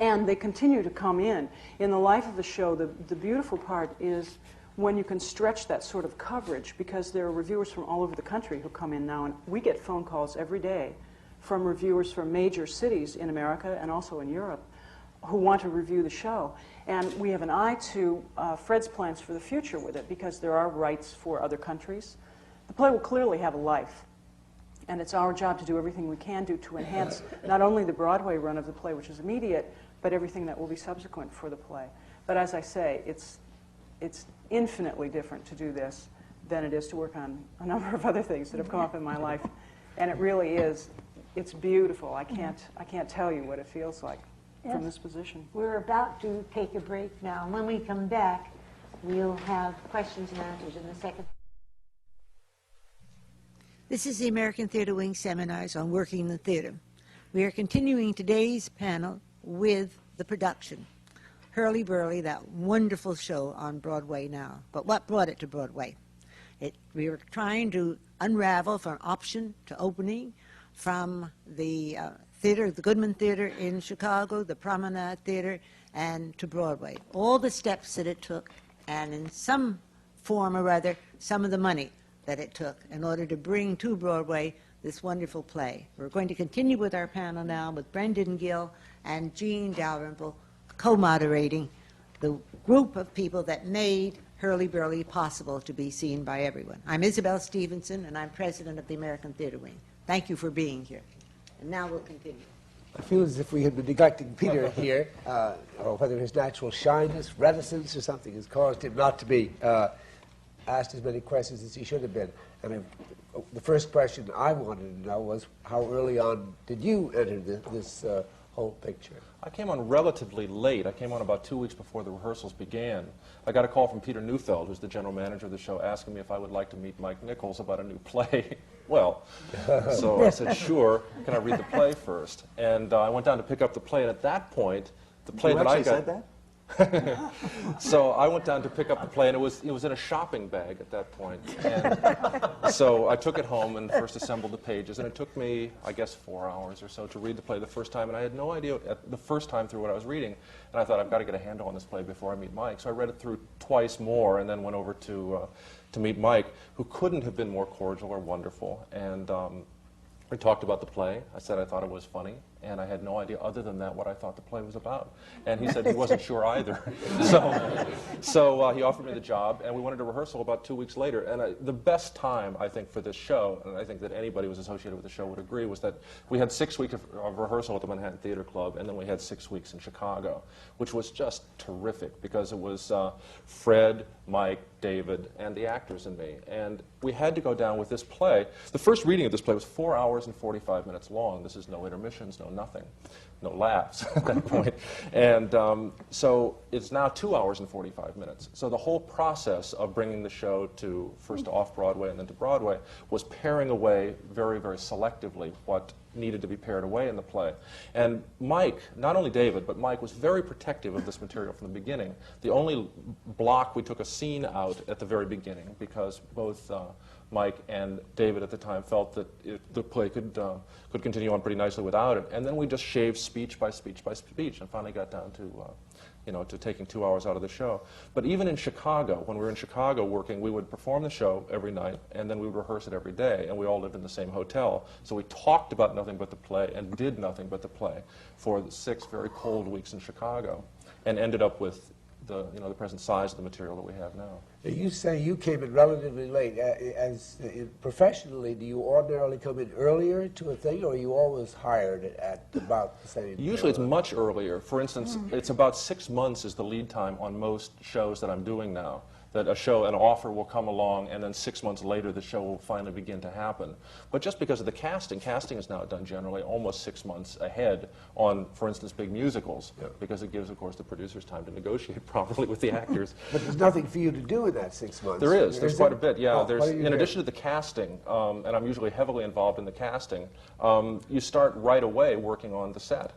And they continue to come in. In the life of the show, the beautiful part is when you can stretch that sort of coverage, because there are reviewers from all over the country who come in now, and we get phone calls every day from reviewers from major cities in America and also in Europe who want to review the show. And we have an eye to Fred's plans for the future with it, because there are rights for other countries. The play will clearly have a life. And it's our job to do everything we can do to enhance not only the Broadway run of the play, which is immediate, but everything that will be subsequent for the play. But as I say, it's infinitely different to do this than it is to work on a number of other things that have come up in my life. And it really is, it's beautiful. I can't tell you what it feels like. from this position. We're about to take a break now. And when we come back, we'll have questions and answers in the second. This is the American Theatre Wing Seminars on Working in the Theatre. We are continuing today's panel with the production, Hurlyburly, that wonderful show on Broadway now. But what brought it to Broadway? We were trying to unravel from option to opening, from the theater, the Goodman Theater in Chicago, the Promenade Theater, and to Broadway. All the steps that it took, and in some form or other, some of the money that it took in order to bring to Broadway this wonderful play. We're going to continue with our panel now with Brendan Gill and Jean Dalrymple co-moderating the group of people that made Hurlyburly possible to be seen by everyone. I'm Isabel Stevenson, and I'm president of the American Theatre Wing. Thank you for being here. And now we'll continue. I feel as if we had been neglecting Peter here, or whether his natural shyness, reticence, or something has caused him not to be asked as many questions as he should have been. And the first question I wanted to know was, how early on did you enter this whole picture? I came on relatively late. I came on about 2 weeks before the rehearsals began. I got a call from Peter Neufeld, who's the general manager of the show, asking me if I would like to meet Mike Nichols about a new play. Well, so I said, sure. Can I read the play first? And I went down to pick up the play, and at that point, the play You that I actually got... said that? So I went down to pick up the play, and it was in a shopping bag at that point. And so I took it home and first assembled the pages, and it took me, I guess, 4 hours or so to read the play the first time, and I had no idea the first time through what I was reading, and I thought, I've got to get a handle on this play before I meet Mike. So I read it through twice more, and then went over to meet Mike, who couldn't have been more cordial or wonderful. And we talked about the play. I said I thought it was funny, and I had no idea other than that what I thought the play was about. And he said he wasn't sure either. So he offered me the job, and we went into rehearsal about 2 weeks later. And the best time, I think, for this show, and I think that anybody who was associated with the show would agree, was that we had 6 weeks of rehearsal at the Manhattan Theater Club, and then we had 6 weeks in Chicago, which was just terrific, because it was Fred, Mike, David, and the actors and me. And we had to go down with this play. The first reading of this play was 4 hours and 45 minutes long. This is no intermissions, no nothing, no laughs at that point. And so it's now 2 hours and 45 minutes. So the whole process of bringing the show to first to off-Broadway and then to Broadway was paring away very, very selectively what needed to be pared away in the play. And Mike, not only David, but Mike was very protective of this material from the beginning. The only block, we took a scene out at the very beginning, because both Mike and David at the time felt that the play could continue on pretty nicely without it. And then we just shaved speech by speech by speech, and finally got down to to taking 2 hours out of the show. But even in Chicago, when we were in Chicago working, we would perform the show every night, and then we would rehearse it every day, and we all lived in the same hotel. So we talked about nothing but the play and did nothing but the play for the 6 very cold weeks in Chicago, and ended up with the present size of the material that we have now. You say you came in relatively late. Professionally, do you ordinarily come in earlier to a thing, or are you always hired at about the same? Usually it's much earlier. For instance, it's about 6 months is the lead time on most shows that I'm doing now. That an offer will come along, and then 6 months later the show will finally begin to happen. But just because of the casting is now done generally almost 6 months ahead on, for instance, big musicals, because it gives, of course, the producers time to negotiate properly with the actors. But there's nothing for you to do in that 6 months. There is. There's quite a bit, yeah. In do? addition to the casting, and I'm usually heavily involved in the casting, you start right away working on the set.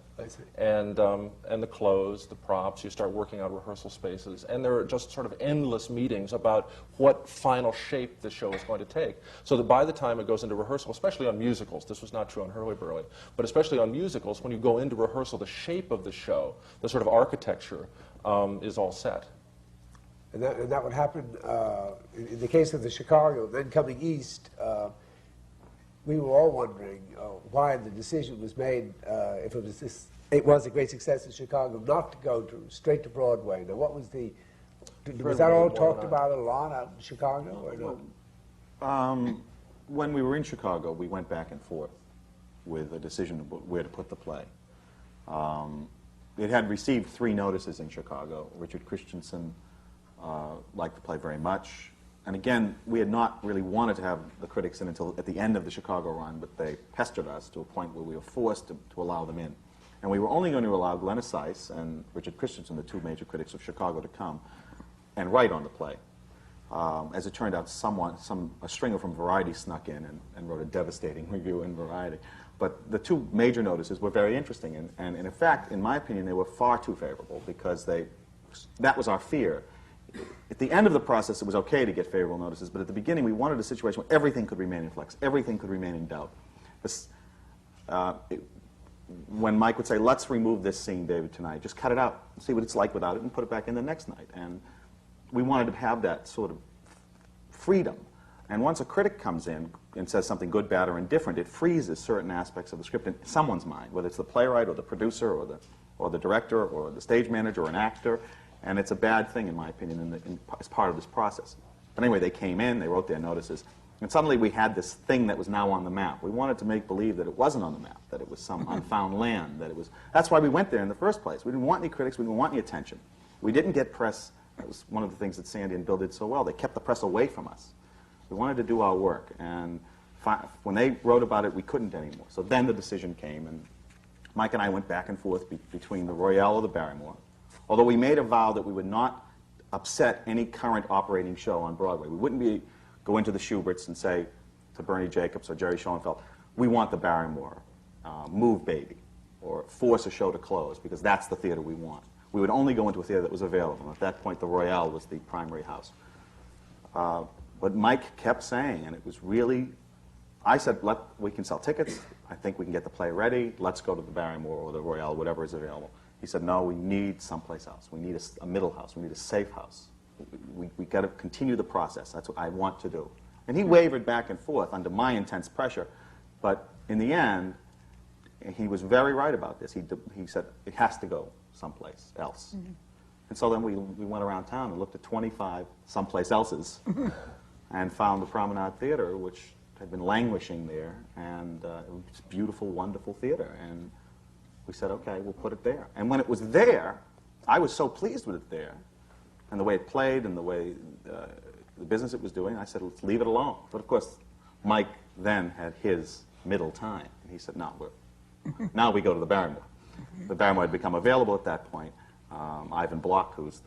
And the clothes, the props. You start working out rehearsal spaces, and there are just sort of endless meetings about what final shape the show is going to take. So that by the time it goes into rehearsal, especially on musicals, this was not true on Hurlyburly, but especially on musicals, when you go into rehearsal, the shape of the show, the sort of architecture, is all set. And that would happen in the case of the Chicago, then coming east. We were all wondering why the decision was made, if it was a great success in Chicago, not to go straight to Broadway. Now, what was was that all talked about a lot out in Chicago, or no? When we were in Chicago, we went back and forth with a decision about where to put the play. It had received 3 notices in Chicago. Richard Christensen liked the play very much. And again, we had not really wanted to have the critics in until at the end of the Chicago run, but they pestered us to a point where we were forced to allow them in. And we were only going to allow Glenn Elice and Richard Christensen, the two major critics of Chicago, to come and write on the play. As it turned out, a stringer from Variety snuck in and wrote a devastating review in Variety. But the two major notices were very interesting, and in fact, in my opinion, they were far too favorable, because that was our fear. At the end of the process, it was okay to get favorable notices, but at the beginning, we wanted a situation where everything could remain in flux, everything could remain in doubt. When Mike would say, let's remove this scene, David, tonight, just cut it out, see what it's like without it, and put it back in the next night. And we wanted to have that sort of freedom. And once a critic comes in and says something good, bad, or indifferent, it freezes certain aspects of the script in someone's mind, whether it's the playwright or the producer or the director or the stage manager or an actor. And it's a bad thing, in my opinion, as part of this process. But anyway, they came in, they wrote their notices, and suddenly we had this thing that was now on the map. We wanted to make believe that it wasn't on the map, that it was some unfound land, that it was... That's why we went there in the first place. We didn't want any critics, we didn't want any attention. We didn't get press. That was one of the things that Sandy and Bill did so well. They kept the press away from us. We wanted to do our work, and when they wrote about it, we couldn't anymore. So then the decision came, and Mike and I went back and forth between the Royale or the Barrymore. Although we made a vow that we would not upset any current operating show on Broadway. We wouldn't go into the Schuberts and say to Bernie Jacobs or Jerry Schoenfeld, we want the Barrymore, move Baby, or force a show to close, because that's the theater we want. We would only go into a theater that was available. At that point, the Royale was the primary house. But Mike kept saying, and it was really, I said, we can sell tickets. I think we can get the play ready. Let's go to the Barrymore or the Royale, whatever is available. He said, no, we need someplace else. We need a middle house. We need a safe house. We got to continue the process. That's what I want to do. And he wavered back and forth under my intense pressure. But in the end, he was very right about this. He said, it has to go someplace else. Mm-hmm. And so then we went around town and looked at 25 someplace else's and found the Promenade Theater, which had been languishing there. And it was a beautiful, wonderful theater. And we said, okay, we'll put it there. And when it was there, I was so pleased with it there, and the way it played and the way the business it was doing, I said, let's leave it alone. But of course, Mike then had his middle time. And he said, no, now we go to the Barrymore. The Barrymore had become available at that point. Ivan Block, who's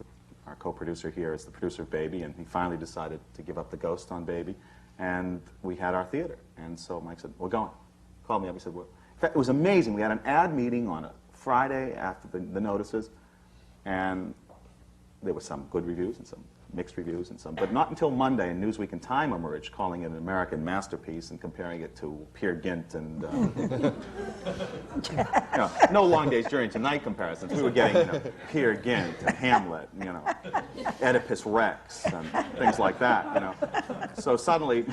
our co-producer here, is the producer of Baby, and he finally decided to give up the ghost on Baby. And we had our theater. And so Mike said, we're going. Called me up, he said, in fact, it was amazing. We had an ad meeting on a Friday after the notices, and there were some good reviews and some mixed reviews and some, but not until Monday, and Newsweek and Time emerged, calling it an American masterpiece and comparing it to Peer Gynt and no Long Day's Journey to Night comparisons. We were getting Peer Gynt and Hamlet, Oedipus Rex and things like that. So suddenly,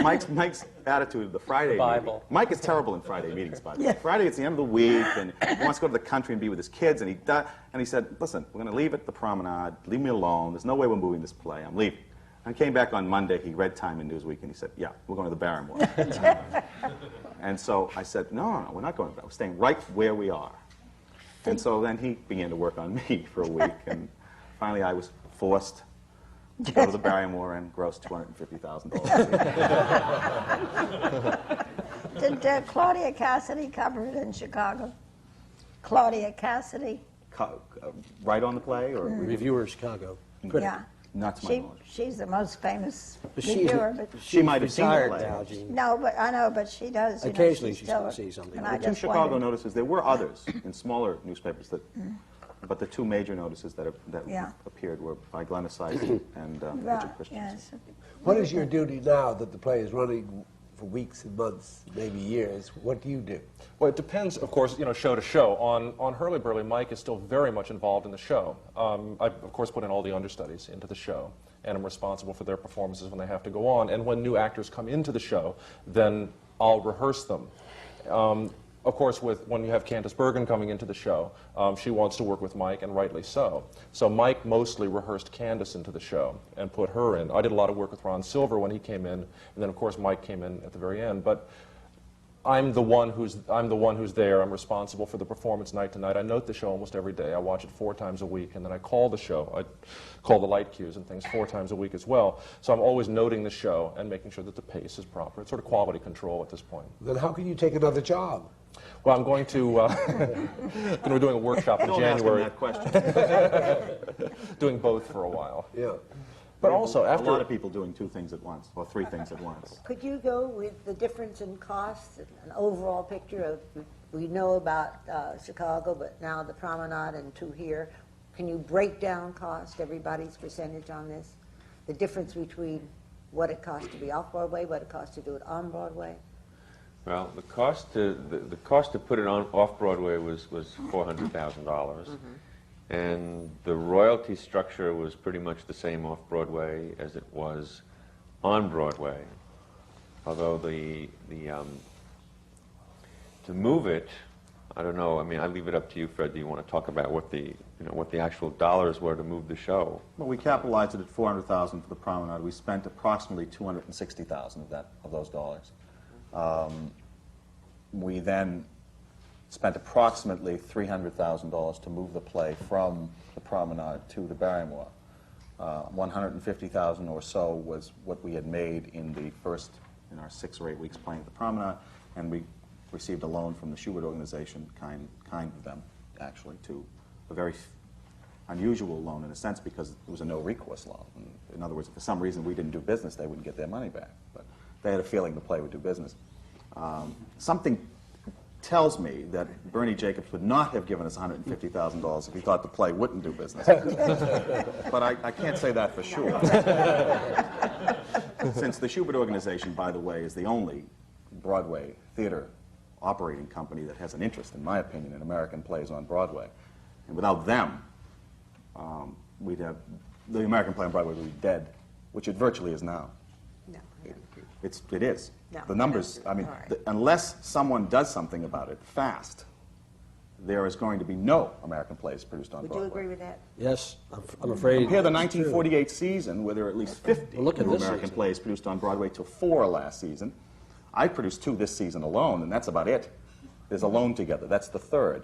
Mike's attitude of the Friday meeting. Mike is terrible in Friday meetings, by the way. Friday, it's the end of the week, and he wants to go to the country and be with his kids, and he said, listen, we're going to leave at the Promenade. Leave me alone. There's no way we're moving this play. I'm leaving. I came back on Monday. He read Time in Newsweek, and he said, yeah, we're going to the Barrymore. And so I said, no, we're not going to. We're staying right where we are. And so then he began to work on me for a week, and finally I was forced to go to the Barrymore and gross $250,000. Did Claudia Cassidy cover it in Chicago? Claudia Cassidy? Right on the play? Or Reviewer Chicago. Yeah. Not to my knowledge. She's the most famous But reviewer. But she might have seen the retired play. now, Gene. no, but I know, but she does. Occasionally she still, sees something. and The I The two just Chicago wondered. notices, there were others in smaller newspapers, but the two major notices that Yeah. appeared were by Glenn Elice and Right, Richard Christensen. yes. What is your duty now that the play is running for weeks and months, maybe years? What do you do? Well, it depends, of course, show to show. On Hurlyburly, Mike is still very much involved in the show. I, of course, put in all the understudies into the show, and I'm responsible for their performances when they have to go on. And when new actors come into the show, then I'll rehearse them. Of course, when you have Candice Bergen coming into the show, she wants to work with Mike, and rightly so. So Mike mostly rehearsed Candice into the show and put her in. I did a lot of work with Ron Silver when he came in, and then, of course, Mike came in at the very end. But I'm the one who's there. I'm responsible for the performance night to night. I note the show almost every day. I watch it 4 times a week, and then I call the show. I call the light cues and things 4 times a week as well. So I'm always noting the show and making sure that the pace is proper. It's sort of quality control at this point. Then how can you take another job? Well, I'm going to be doing a workshop in January. Don't ask him that question. Doing both for a while. Yeah. But also, after a lot of people doing 2 things at once, or 3 things at once. Could you go with the difference in costs, an overall picture of, we know about Chicago, but now the Promenade and 2 here. Can you break down cost, everybody's percentage on this? The difference between what it costs to be off-Broadway, what it costs to do it on Broadway? Well, the cost to put it on off-Broadway was $400,000. And the royalty structure was pretty much the same off-Broadway as it was on Broadway. Although to move it, I don't know. I mean, I leave it up to you, Fred. Do you want to talk about what the actual dollars were to move the show? Well, we capitalized it at $400,000 for the Promenade. We spent approximately $260,000 of those dollars. We then spent approximately $300,000 to move the play from the Promenade to the Barrymore. $150,000 or so was what we had made in our 6 or 8 weeks playing at the Promenade, and we received a loan from the Schubert organization, kind of them, actually, to a very unusual loan in a sense because it was a no-recourse loan. In other words, if for some reason we didn't do business, they wouldn't get their money back. But they had a feeling the play would do business. Something tells me that Bernie Jacobs would not have given us $150,000 if he thought the play wouldn't do business. But I can't say that for sure. Since the Schubert organization, by the way, is the only Broadway theater operating company that has an interest, in my opinion, in American plays on Broadway. And without them, the American play on Broadway would be dead, which it virtually is now. No. It is. No, The numbers, I mean, all right. unless someone does something about it fast, there is going to be no American plays produced on Would Broadway. you agree with that? Yes, I'm afraid. Compare the it's true. 1948 season, where there were at least 50 Well, look at new this American season. plays produced on Broadway, to 4 last season. I produced 2 this season alone, and that's about it. There's Alone Together. That's the 3rd.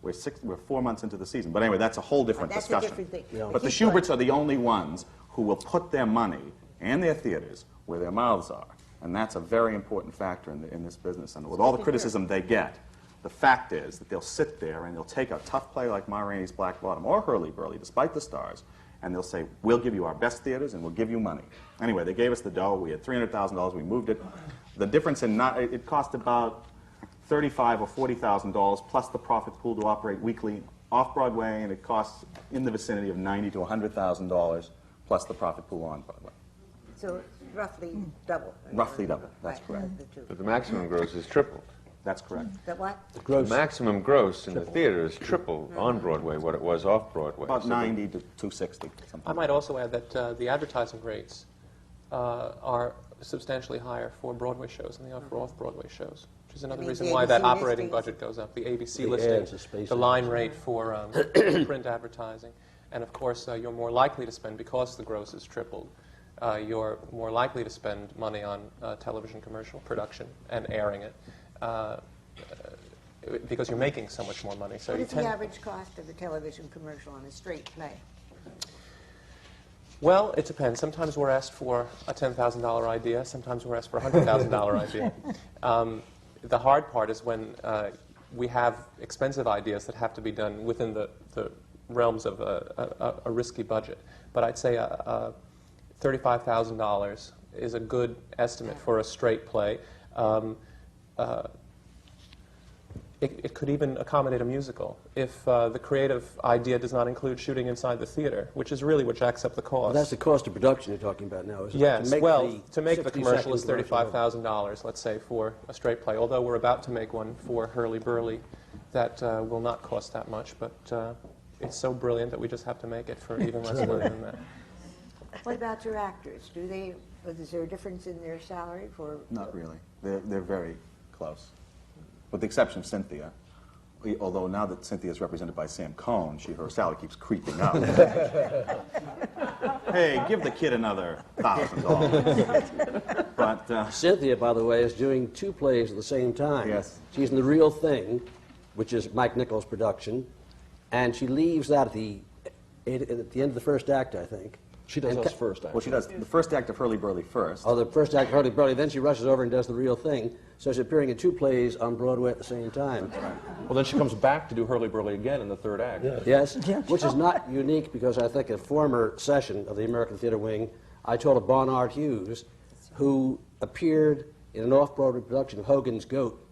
We're 4 months into the season. But anyway, that's a whole different That's a discussion. different thing. Yeah. But the Keep going. Schuberts are the only ones who will put their money and their theaters where their mouths are. And that's a very important factor in this business. And with all the criticism they get, the fact is that they'll sit there and they'll take a tough play like Ma Rainey's Black Bottom or Hurlyburly, despite the stars, and they'll say, we'll give you our best theaters and we'll give you money. Anyway, they gave us the dough. We had $300,000. We moved it. The difference it cost about $35,000 or $40,000 plus the profit pool to operate weekly off-Broadway, and it costs in the vicinity of $90,000 to $100,000 plus the profit pool on Broadway. So it's roughly double. Roughly double, that's Right, correct. the two. But the maximum gross is tripled. That's correct. That what? The maximum gross in the theater is triple on Broadway what it was off Broadway. About So 90 to 260, something. I might also add that the advertising rates are substantially higher for Broadway shows than they are for off-Broadway shows, which is another mean reason the why that ABC operating listings? budget goes up. The ABC The listing, ads, the space the line ads. rate for print advertising, and of course you're more likely to spend, because the gross is tripled, you're more likely to spend money on television commercial production and airing it because you're making so much more money. So What you is the tend. average cost of a television commercial on a straight play? Well, it depends. Sometimes we're asked for a $10,000 idea. Sometimes we're asked for a $100,000 idea. The hard part is when we have expensive ideas that have to be done within the realms of a risky budget. But I'd say $35,000 is a good estimate for a straight play. It could even accommodate a musical if the creative idea does not include shooting inside the theater, which is really what jacks up the cost. Well, that's the cost of production you're talking about now, isn't it? Yes, to make the 60-second commercial is commercial. $35,000, let's say, for a straight play, although we're about to make one for Hurlyburly that will not cost that much, but it's so brilliant that we just have to make it for even less money than that. What about your actors? Is there a difference in their salary for? Not really. They're very close. With the exception of Cynthia, although now that Cynthia is represented by Sam Cohn, her salary keeps creeping up. Hey, give the kid another $1,000. But Cynthia, by the way, is doing 2 plays at the same time. Yes. She's in The Real Thing, which is Mike Nichols' production, and she leaves that at the end of the first act, I think. She does us first, actually. Well, she does the first act of Hurlyburly first. Oh, the first act, Hurlyburly, then she rushes over and does The Real Thing, so she's appearing in 2 plays on Broadway at the same time. Well, then she comes back to do Hurlyburly again in the third act. Yes, which is not unique because I think a former session of the American Theater Wing, I told of Barnard Hughes, who appeared in an off-Broadway production of Hogan's Goat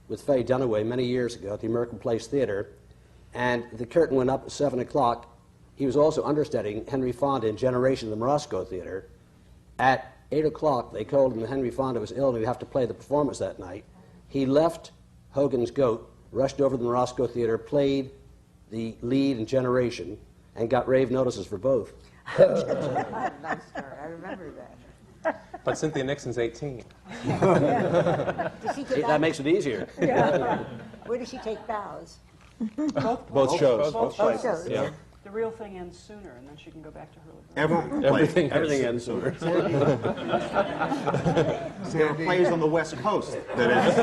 with Faye Dunaway many years ago at the American Place Theater, and the curtain went up at 7 o'clock. He was also understudying Henry Fonda in Generation of the Morosco Theater. At 8 o'clock, they told him that Henry Fonda was ill and he'd have to play the performance that night. He left Hogan's Goat, rushed over to the Morosco Theater, played the lead in Generation, and got rave notices for both. Nice story. I remember that. But Cynthia Nixon's 18. Does she get That makes it easier. Where does she take bows? Both shows. Both Both places. shows. Yeah. The Real Thing ends sooner, and then she can go back to Hurlyburly. Everything ends sooner. There are plays on the West Coast that is.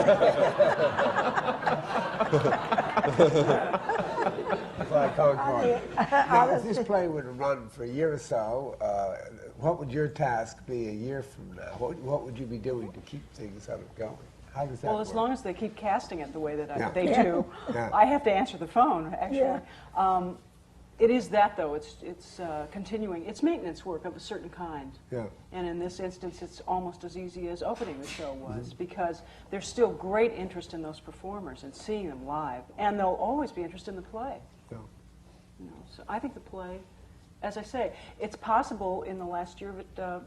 Like Concord. Now, if this play would run for a year or so, what would your task be a year from now? What would you be doing to keep things sort of going? How does that Well, work? as long as they keep casting it the way that Yeah. they do, Yeah. I have to answer the phone, actually. It is that, though. It's continuing. It's maintenance work of a certain kind. Yeah. And in this instance, it's almost as easy as opening the show was, because there's still great interest in those performers and seeing them live. And there'll always be interest in the play. Yeah. You know, so I think the play, as I say, it's possible in the last year that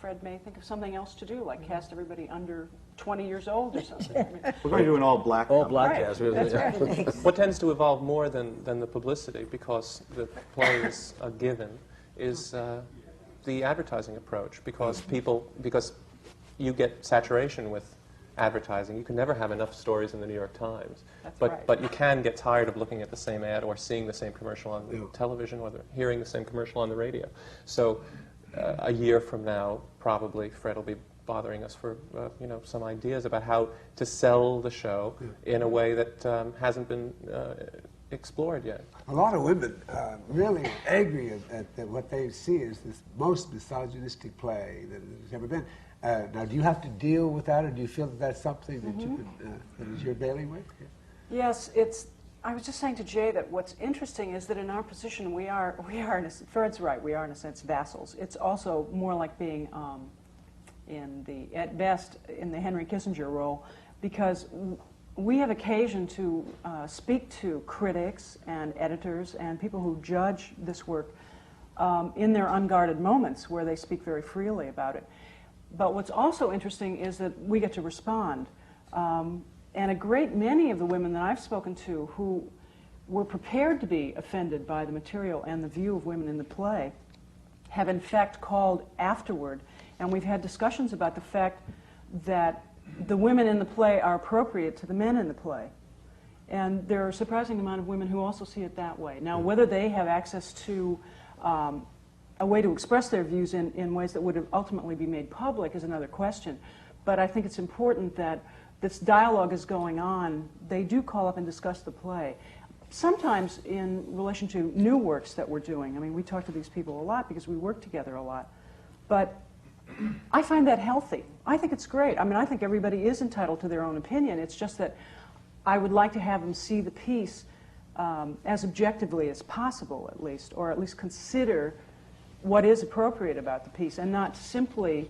Fred may think of something else to do, like cast everybody under 20 years old or something. I mean, We're going to do an all-black. All black Right. cast. That's right. What tends to evolve more than the publicity, because the play is a given, is the advertising approach. Because you get saturation with advertising. You can never have enough stories in the New York Times. That's but right. but you can get tired of looking at the same ad or seeing the same commercial on television or hearing the same commercial on the radio. So a year from now, probably Fred will be bothering us for some ideas about how to sell the show in a way that hasn't been explored yet. A lot of women really angry at what they see as this most misogynistic play that has ever been. Now, do you have to deal with that, or do you feel that that's something that you can, that is your bailiwick? Yes, I was just saying to Jay that what's interesting is that in our position, we are Fred's right, we are in a sense vassals. It's also more like being at best, in the Henry Kissinger role, because we have occasion to speak to critics and editors and people who judge this work in their unguarded moments where they speak very freely about it. But what's also interesting is that we get to respond. And a great many of the women that I've spoken to who were prepared to be offended by the material and the view of women in the play have in fact called afterward, and we've had discussions about the fact that the women in the play are appropriate to the men in the play. And there are a surprising amount of women who also see it that way. Now, whether they have access to a way to express their views in ways that would ultimately be made public is another question. But I think it's important that this dialogue is going on. They do call up and discuss the play. Sometimes in relation to new works that we're doing. I mean, we talk to these people a lot because we work together a lot. But I find that healthy. I think it's great. I mean, I think everybody is entitled to their own opinion. It's just that I would like to have them see the piece as objectively as possible, at least, or at least consider what is appropriate about the piece, and not simply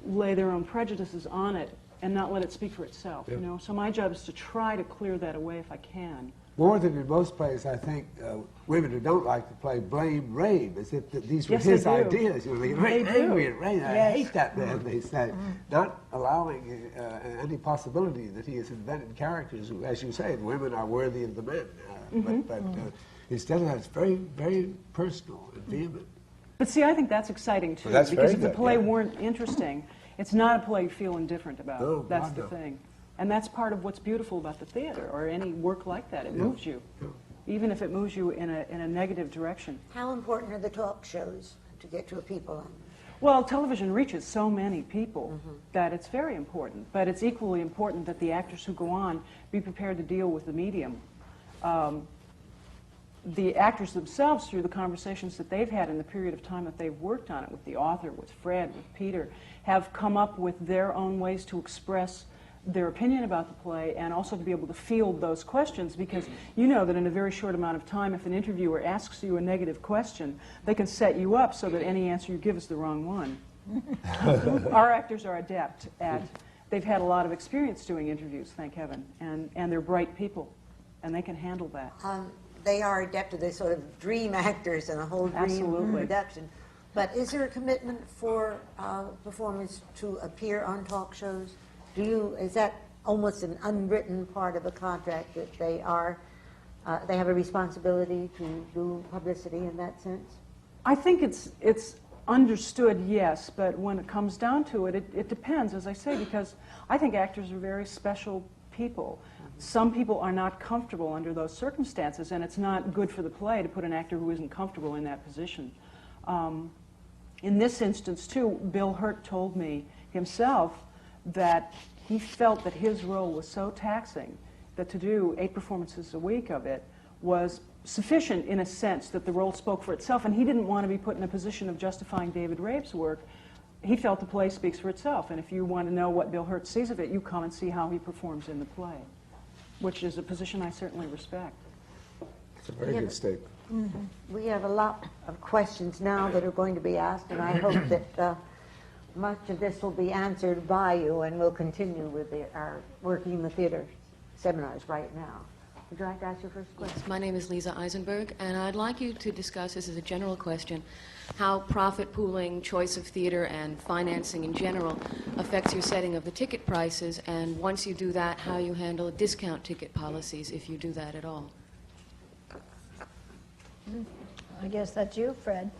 lay their own prejudices on it and not let it speak for itself. You know, so my job is to try to clear that away if I can. More than in most plays, I think women who don't like the play blame Rabe as if that these were Yes, they his do. ideas. You know, they get very They do. angry at Rabe. I Yes. hate that man, they say. Not allowing any possibility that he has invented characters who, as you say, the women are worthy of the men. But instead of that, it's very, very personal and vehement. But see, I think that's exciting too, Well, that's because very if the good, play yeah. weren't interesting, it's not a play you feel indifferent about. No, That's God, the no. thing. And that's part of what's beautiful about the theater, or any work like that. It moves you, even if it moves you in a negative direction. How important are the talk shows to get your people on? Well, television reaches so many people that it's very important, but it's equally important that the actors who go on be prepared to deal with the medium. The actors themselves, through the conversations that they've had in the period of time that they've worked on it with the author, with Fred, with Peter, have come up with their own ways to express their opinion about the play and also to be able to field those questions, because you know that in a very short amount of time, if an interviewer asks you a negative question, they can set you up so that any answer you give is the wrong one. Our actors are adept at, they've had a lot of experience doing interviews, thank heaven, and they're bright people, and they can handle that. They are adept to, they sort of dream actors and a whole dream Absolutely. production. But is there a commitment for performers to appear on talk shows? Is that almost an unwritten part of a contract that they have a responsibility to do publicity in that sense? I think it's understood, yes, but when it comes down to it, it depends, as I say, because I think actors are very special people. Some people are not comfortable under those circumstances, and it's not good for the play to put an actor who isn't comfortable in that position. In this instance, too, Bill Hurt told me himself that he felt that his role was so taxing that to do 8 performances a week of it was sufficient in a sense that the role spoke for itself, and he didn't want to be put in a position of justifying David Rabe's work. He felt the play speaks for itself, and if you want to know what Bill Hurt sees of it, you come and see how he performs in the play, which is a position I certainly respect. It's a very good statement. We have a lot of questions now that are going to be asked, and I hope that much of this will be answered by you, and we'll continue with our Working in the Theater seminars right now. Would you like to ask your first question? Yes, my name is Lisa Eisenberg, and I'd like you to discuss, this is a general question, how profit pooling, choice of theater, and financing in general affects your setting of the ticket prices, and once you do that, how you handle discount ticket policies, if you do that at all. I guess that's you, Fred.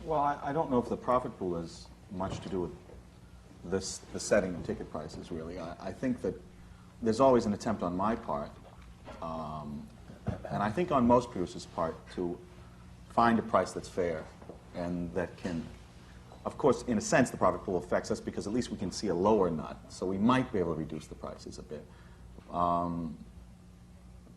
Well, I don't know if the profit pool has much to do with the setting of ticket prices, really. I think that there's always an attempt on my part, and I think on most producers' part, to find a price that's fair and that can, of course, in a sense, the profit pool affects us because at least we can see a lower nut, so we might be able to reduce the prices a bit.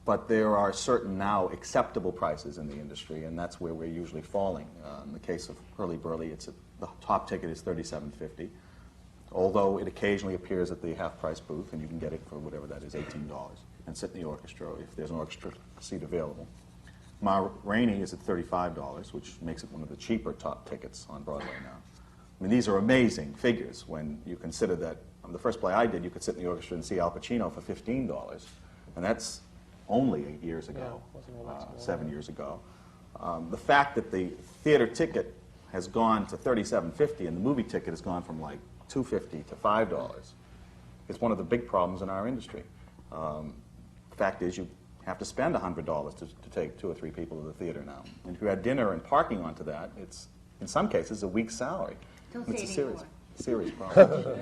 But there are certain now acceptable prices in the industry, and that's where we're usually falling. In the case of Hurlyburly, the top ticket is $37.50, although it occasionally appears at the half-price booth, and you can get it for whatever that is, $18, and sit in the orchestra if there's an orchestra seat available. Ma Rainey is at $35, which makes it one of the cheaper top tickets on Broadway now. I mean, these are amazing figures when you consider that the first play I did, you could sit in the orchestra and see Al Pacino for $15, and that's only 8 years ago, 7 years ago. The fact that the theater ticket has gone to $37.50 and the movie ticket has gone from like $2.50 to $5 is one of the big problems in our industry. The fact is you have to spend $100 to take 2 or 3 people to the theater now. And if you add dinner and parking onto that, it's, in some cases, a week's salary. It's a serious problem.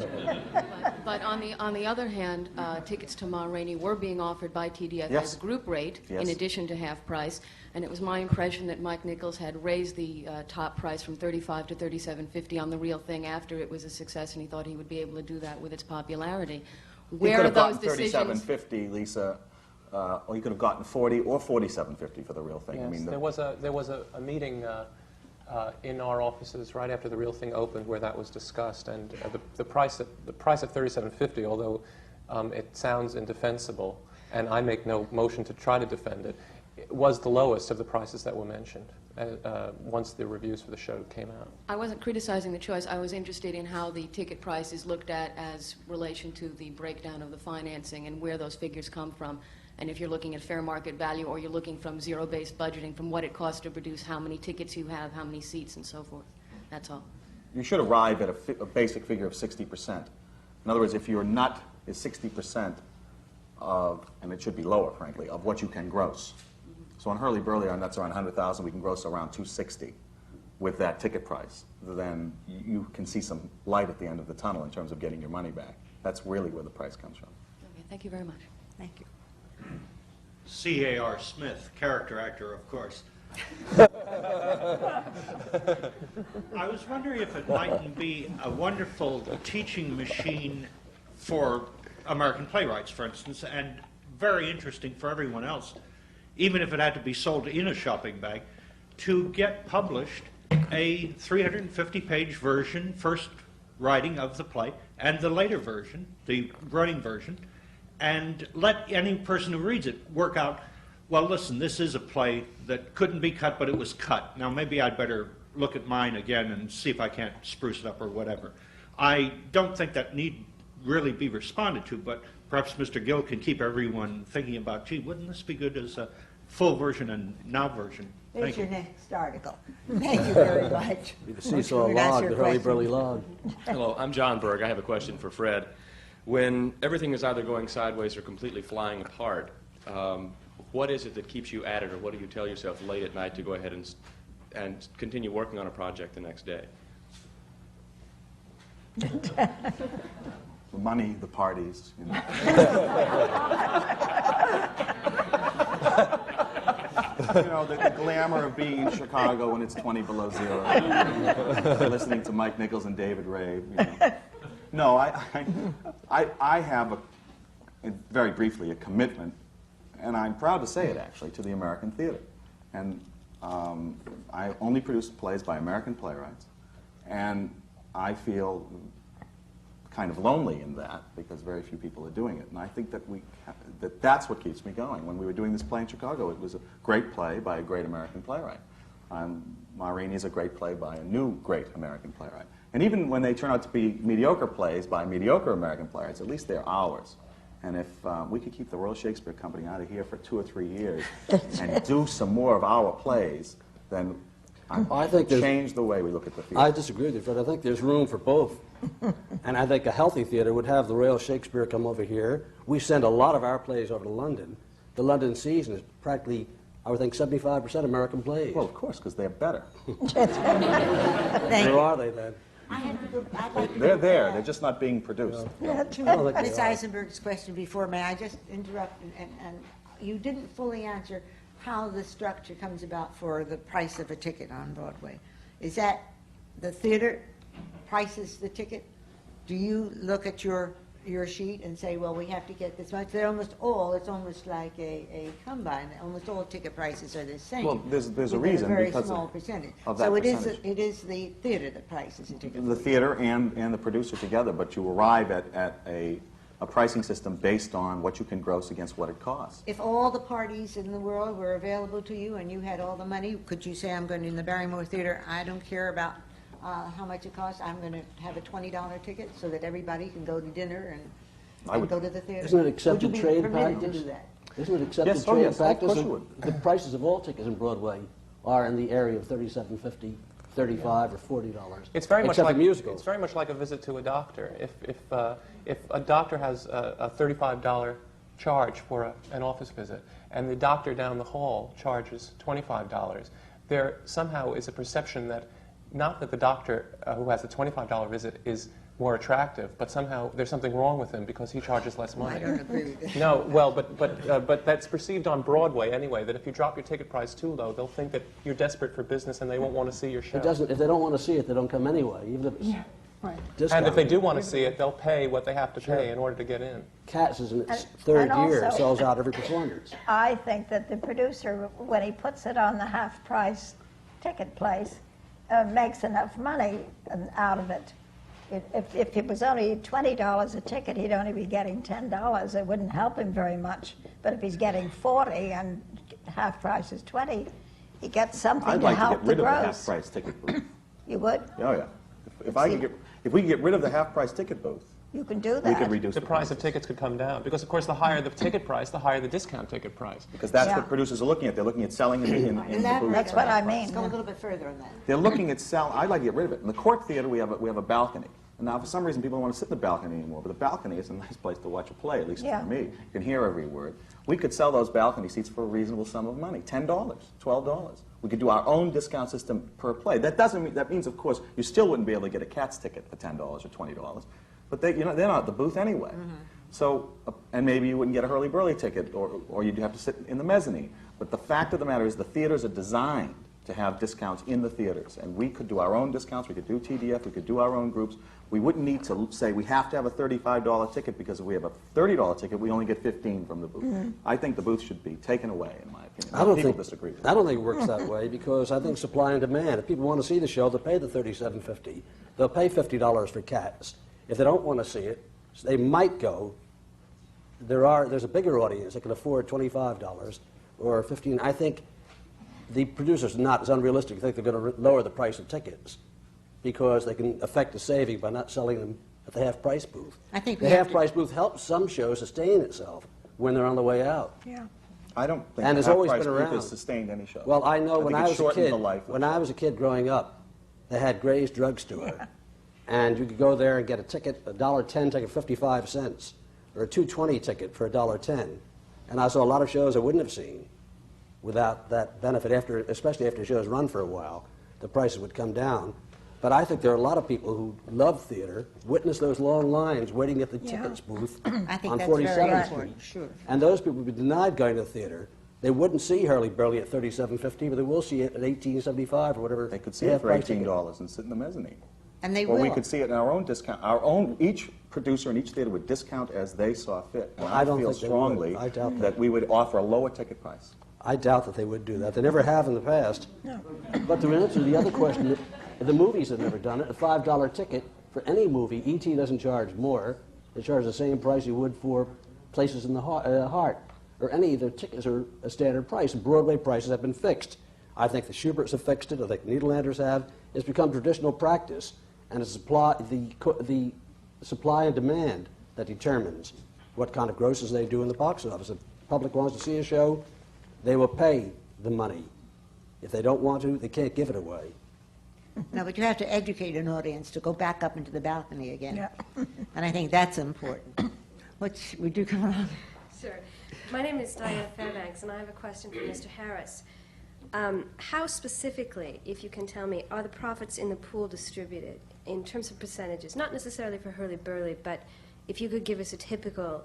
But on the other hand, tickets to Ma Rainey were being offered by TDF Yes. as group rate Yes. in addition to half price, and it was my impression that Mike Nichols had raised the top price from $35 to $37.50 on The Real Thing after it was a success, and he thought he would be able to do that with its popularity. Where are those decisions? $37.50, Lisa, or you could have gotten $40 or $47.50 for The Real Thing. Yes, I mean, there was a meeting in our offices right after The Real Thing opened where that was discussed, and the price at $37.50, although it sounds indefensible, and I make no motion to try to defend it, it was the lowest of the prices that were mentioned once the reviews for the show came out. I wasn't criticizing the choice. I was interested in how the ticket price is looked at as relation to the breakdown of the financing and where those figures come from. And if you're looking at fair market value or you're looking from zero-based budgeting, from what it costs to produce, how many tickets you have, how many seats, and so forth. That's all. you should arrive at a basic figure of 60%. In other words, if your nut is 60% of, and it should be lower, frankly, of what you can gross. So on Hurlyburly, our nuts are around 100,000. We can gross around 260 with that ticket price. Then you can see some light at the end of the tunnel in terms of getting your money back. That's really where the price comes from. Okay, thank you very much. Thank you. C.A.R. Smith, character actor, of course. I was wondering if it mightn't be a wonderful teaching machine for American playwrights, for instance, and very interesting for everyone else, even if it had to be sold in a shopping bag, to get published a 350-page version, first writing of the play, and the later version, the running version, and let any person who reads it work out, well, listen, this is a play that couldn't be cut, but it was cut. Now, maybe I'd better look at mine again and see if I can't spruce it up or whatever. I don't think that need really be responded to, but perhaps Mr. Gill can keep everyone thinking about, gee, wouldn't this be good as a full version and now version? There's your next article. Thank you very much. The seesaw log, the hurly-burly log. Hello, I'm John Berg. I have a question for Fred. When everything is either going sideways or completely flying apart, what is it that keeps you at it, or what do you tell yourself late at night to go ahead and continue working on a project the next day? The money, the parties, you know. You know, the glamour of being in Chicago when it's 20 below zero, listening to Mike Nichols and David Rabe. You know. No, I have, very briefly, a commitment, and I'm proud to say it, actually, to the American theater. And I only produce plays by American playwrights, and I feel kind of lonely in that because very few people are doing it. And I think that that's what keeps me going. When we were doing this play in Chicago, it was a great play by a great American playwright. Ma Rainey's a great play by a new great American playwright. And even when they turn out to be mediocre plays by mediocre American playwrights, at least they're ours. And if we could keep the Royal Shakespeare Company out of here for 2 or 3 years and do some more of our plays, then I think change the way we look at the theater. I disagree with you, Fred. I think there's room for both. And I think a healthy theater would have the Royal Shakespeare come over here. We send a lot of our plays over to London. The London season is practically, I would think, 75% American plays. Well, of course, because they're better. Where are they then? They're there. They're just not being produced. Ms. Eisenberg's question before, may I just interrupt? And you didn't fully answer how the structure comes about for the price of a ticket on Broadway. Is that the theater prices the ticket? Do you look at your sheet and say, well, we have to get this much? They're almost all, it's almost like a combine. Almost all ticket prices are the same. Well, there's a reason a very because small percentage. of that so percentage. it is the theater that prices the ticket. The theater and the producer together, but you arrive at a pricing system based on what you can gross against what it costs. If all the parties in the world were available to you and you had all the money, could you say, I'm going to, in the Barrymore Theater, I don't care about how much it costs, I'm going to have a $20 ticket so that everybody can go to dinner and go to the theater? Isn't it accepted Would you trade be permitted practice? to do that? Isn't it accepted Yes, trade yes, of practice? course it would. The prices of all tickets in Broadway are in the area of $37.50, $35 or $40. It's very much except like for musicals. It's very much like a visit to a doctor. If a doctor has a $35 charge for an office visit, and the doctor down the hall charges $25, there somehow is a perception that not that the doctor who has a $25 visit is more attractive, but somehow there's something wrong with him because he charges less money. I don't agree with that. No, well, but that's perceived on Broadway anyway, that if you drop your ticket price too low, they'll think that you're desperate for business and they won't want to see your show. If they don't want to see it, they don't come anyway, even if it's discounted. And if they do want to see it, they'll pay what they have to pay in order to get in. Cats is in its And- third and year, also- sells out every performance. I think that the producer, when he puts it on the half-price ticket place, makes enough money out of it. If it was only $20 a ticket, he'd only be getting $10. It wouldn't help him very much. But if he's getting 40 and half price is 20, he gets something I'd to like to help get rid the of the gross. half-price ticket booth. You would? Oh, yeah. If we could get rid of the half-price ticket booth, You can do that. we could reduce The price of tickets could come down because, of course, the higher the ticket price, the higher the discount ticket price. because that's Yeah. what producers are looking at. They're looking at selling in the booth. That's what I mean. Let's go a little bit further on that. They're looking at I'd like to get rid of it. In the Court Theater, we have a balcony. And now, for some reason, people don't want to sit in the balcony anymore. But the balcony is a nice place to watch a play, at least Yeah. for me. You can hear every word. We could sell those balcony seats for a reasonable sum of money, $10, $12. We could do our own discount system per play. That means, of course, you still wouldn't be able to get a Cats ticket for $10 or $20. But they're not at the booth anyway. So, and maybe you wouldn't get a Hurlyburly ticket, or you'd have to sit in the mezzanine. But the fact of the matter is the theaters are designed to have discounts in the theaters. And we could do our own discounts, we could do TDF, we could do our own groups. We wouldn't need to say we have to have a $35 ticket because if we have a $30 ticket, we only get 15 from the booth. I think the booth should be taken away, in my opinion. I don't People think disagree with I don't think it works that way because I think supply and demand. If people want to see the show, they'll pay the $37.50. They'll pay $50 for Cats. If they don't want to see it, they might go. There's a bigger audience that can afford $25 or $15. I think the producers are not as unrealistic to think they're going to lower the price of tickets because they can affect the saving by not selling them at the half-price booth. I think the half-price booth helps some shows sustain itself when they're on the way out. Yeah. I don't think And the it's always half-price been booth around. has sustained any show. Well, I know when think I it was a shortened kid, the life of when the I show. was a kid growing up, they had Gray's Drugstore, and you could go there and get a ticket, $1.10 ticket, 55 cents, or a $2.20 ticket for $1.10. And I saw a lot of shows I wouldn't have seen without that benefit. Especially after shows run for a while, the prices would come down. But I think there are a lot of people who love theater, witness those long lines waiting at the tickets booth I think on that's very 47th important, Street. sure. And those people would be denied going to the theater. They wouldn't see Hurlyburly at $37.50, but they will see it at $18.75 or whatever. They could see it for $18 and sit in the mezzanine. And they Or will. we could see it in our own discount. Each producer in each theater would discount as they saw fit. And I don't feel think they would. strongly I doubt that we would offer a lower ticket price. I doubt that they would do that. They never have in the past. No. But to answer the other question, the movies have never done it. A $5 ticket for any movie, E.T. doesn't charge more. It charges the same price you would for Places in the Heart. Or any of their tickets are a standard price. Broadway prices have been fixed. I think the Schuberts have fixed it. I think the Nederlanders have. It's become traditional practice. And it's the supply and demand that determines what kind of grosses they do in the box office. If the public wants to see a show, they will pay the money. If they don't want to, they can't give it away. No, but you have to educate an audience to go back up into the balcony again. Yeah. And I think that's important. Would you come along? Sure. My name is Diana Fairbanks, and I have a question for Mr. Harris. How specifically, if you can tell me, are the profits in the pool distributed in terms of percentages? Not necessarily for Hurlyburly, but if you could give us a typical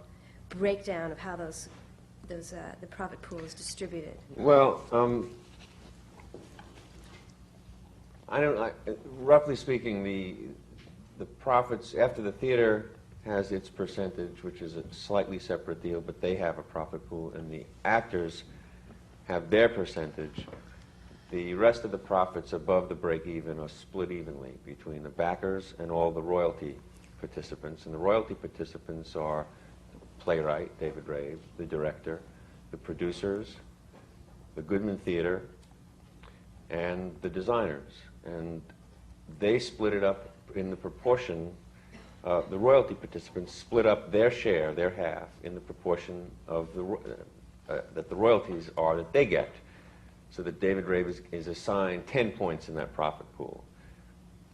breakdown of how the profit pool is distributed. Well, roughly speaking, the profits after the theater has its percentage, which is a slightly separate deal, but they have a profit pool, and the actors have their percentage. The rest of the profits above the break-even are split evenly between the backers and all the royalty participants. And the royalty participants are the playwright, David Rabe, the director, the producers, the Goodman Theater, and the designers. And they split it up in the proportion, the royalty participants split up their share, their half, in the proportion of that the royalties are that they get. So that David Rabe is assigned 10 points in that profit pool.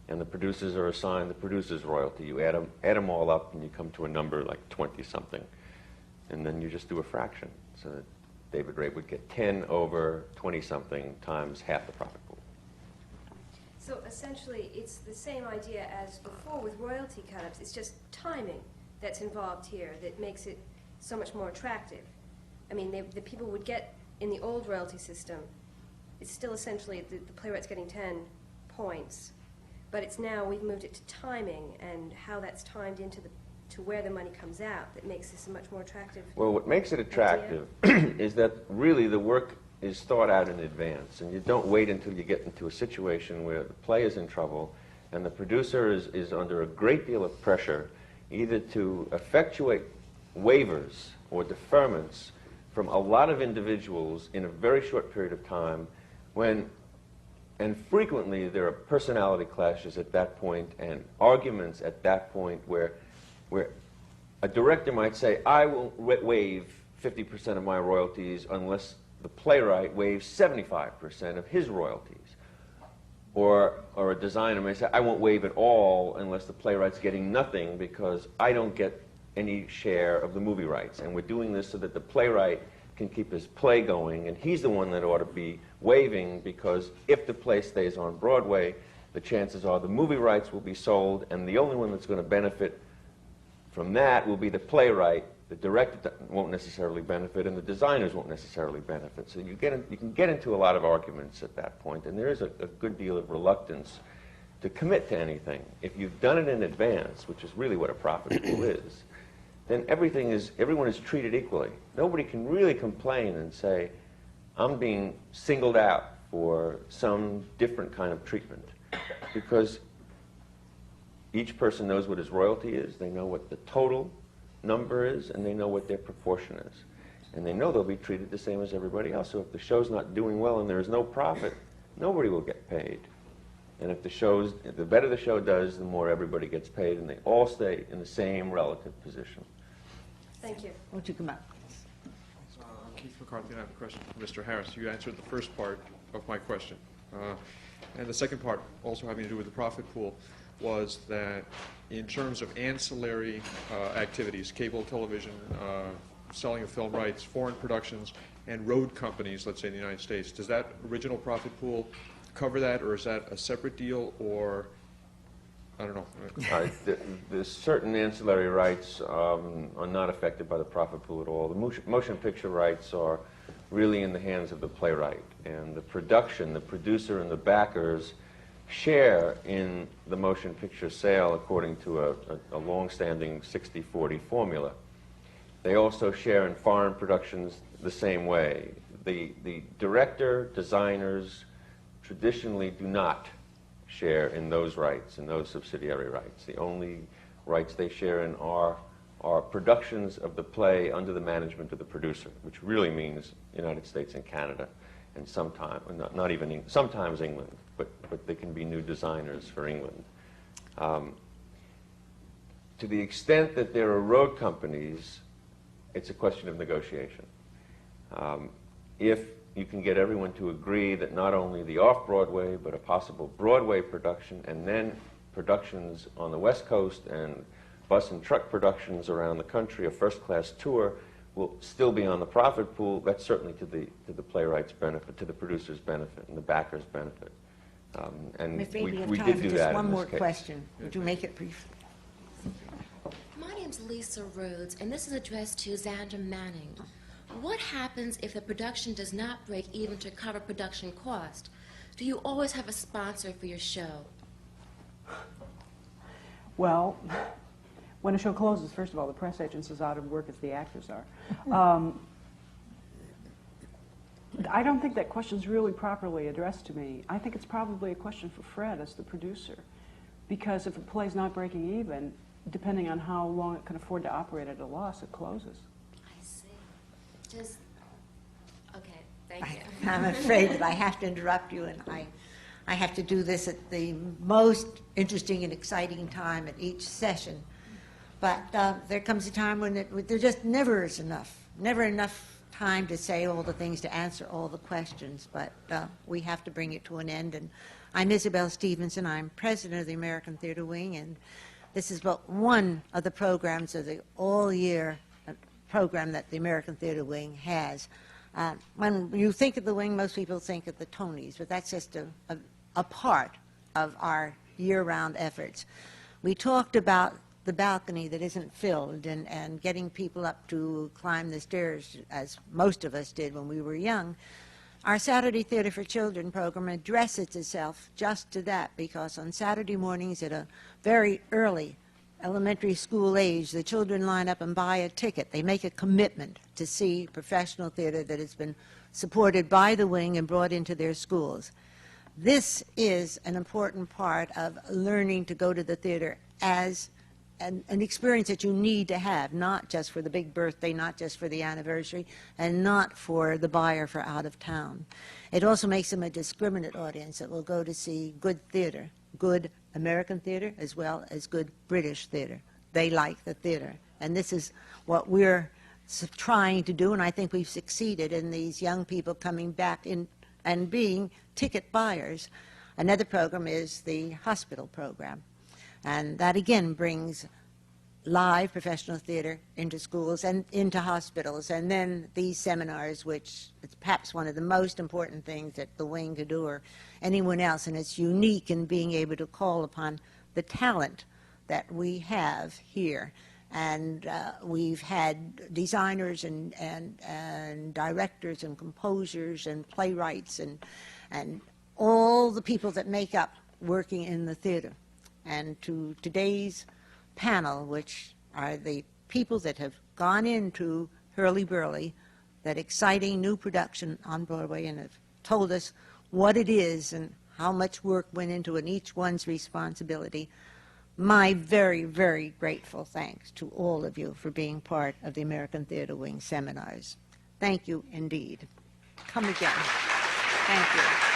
And the producers are assigned the producer's royalty. You add them all up and you come to a number like 20-something. And then you just do a fraction. So that David Rabe would get 10 over 20-something times half the profit pool. So essentially, it's the same idea as before with royalty cut-ups. It's just timing that's involved here that makes it so much more attractive. I mean, the people would get, in the old royalty system, it's still essentially the playwright's getting 10 points, but it's now we've moved it to timing and how that's timed into to where the money comes out that makes this a much more attractive. Well, what makes it attractive is that really the work is thought out in advance, and you don't wait until you get into a situation where the play is in trouble and the producer is under a great deal of pressure either to effectuate waivers or deferments from a lot of individuals in a very short period of time and frequently there are personality clashes at that point and arguments at that point where a director might say, I will waive 50% of my royalties unless the playwright waives 75% of his royalties. Or a designer may say, I won't waive it all unless the playwright's getting nothing because I don't get any share of the movie rights. And we're doing this so that the playwright can keep his play going, and he's the one that ought to be waiving because if the play stays on Broadway, the chances are the movie rights will be sold, and the only one that's going to benefit from that will be the playwright The director won't necessarily benefit, and the designers won't necessarily benefit. So you can get into a lot of arguments at that point, and there is a good deal of reluctance to commit to anything. If you've done it in advance, which is really what a profit pool is, then everyone is treated equally. Nobody can really complain and say, I'm being singled out for some different kind of treatment, because each person knows what his royalty is, they know what the total number is, and they know what their proportion is. And they know they'll be treated the same as everybody else. So if the show's not doing well and there is no profit, nobody will get paid. And if the better the show does, the more everybody gets paid, and they all stay in the same relative position. Thank you. Won't you come up? I'm Keith McCarthy, and I have a question for Mr. Harris. You answered the first part of my question. And the second part, also having to do with the profit pool, was that in terms of ancillary activities, cable television, selling of film rights, foreign productions, and road companies, let's say in the United States, does that original profit pool cover that, or is that a separate deal, or I don't know? The certain ancillary rights are not affected by the profit pool at all. The motion picture rights are really in the hands of the playwright, and the production, the producer, and the backers share in the motion picture sale according to a long-standing 60-40 formula. They also share in foreign productions the same way. The director, designers traditionally do not share in those rights, in those subsidiary rights. The only rights they share in are productions of the play under the management of the producer, which really means United States and Canada, and sometimes England, but they can be new designers for England. To the extent that there are road companies, it's a question of negotiation. If you can get everyone to agree that not only the off-Broadway, but a possible Broadway production, and then productions on the West Coast and bus and truck productions around the country, a first-class tour, will still be on the profit pool, that's certainly to the playwright's benefit, to the producer's benefit, and the backer's benefit. And Ms. we Rabe, did have time do for that just one in this more case. question. Would you make it brief? My name's Lisa Rhodes, and this is addressed to Sandra Manning. What happens if the production does not break even to cover production cost? Do you always have a sponsor for your show? Well, when a show closes, first of all, the press agents is out of work as the actors are. I don't think that question's really properly addressed to me. I think it's probably a question for Fred as the producer, because if a play's not breaking even, depending on how long it can afford to operate at a loss, it closes. I see. Okay, thank you. I'm afraid that I have to interrupt you, and I have to do this at the most interesting and exciting time at each session. But there comes a time when there just never is never enough time to say all the things, to answer all the questions, but we have to bring it to an end. And I'm Isabel Stevenson. I'm president of the American Theater Wing, and this is but one of the programs of the all-year program that the American Theater Wing has. When you think of the Wing, most people think of the Tonys, but that's just a part of our year-round efforts. We talked about the balcony that isn't filled and getting people up to climb the stairs, as most of us did when we were young. Our Saturday Theater for Children program addresses itself just to that, because on Saturday mornings at a very early elementary school age, the children line up and buy a ticket. They make a commitment to see professional theater that has been supported by the Wing and brought into their schools. This is an important part of learning to go to the theater as an experience that you need to have, not just for the big birthday, not just for the anniversary, and not for the buyer for out of town. It also makes them a discriminate audience that will go to see good theater, good American theater, as well as good British theater. They like the theater. And this is what we're trying to do, and I think we've succeeded in these young people coming back in and being ticket buyers. Another program is the hospital program. And that, again, brings live professional theater into schools and into hospitals. And then these seminars, which is perhaps one of the most important things that the Wing could do, or anyone else. And it's unique in being able to call upon the talent that we have here. And we've had designers and directors and composers and playwrights and all the people that make up working in the theater. And to today's panel, which are the people that have gone into Hurlyburly, that exciting new production on Broadway, and have told us what it is and how much work went into it, and each one's responsibility. My very, very grateful thanks to all of you for being part of the American Theater Wing seminars. Thank you indeed. Come again. Thank you.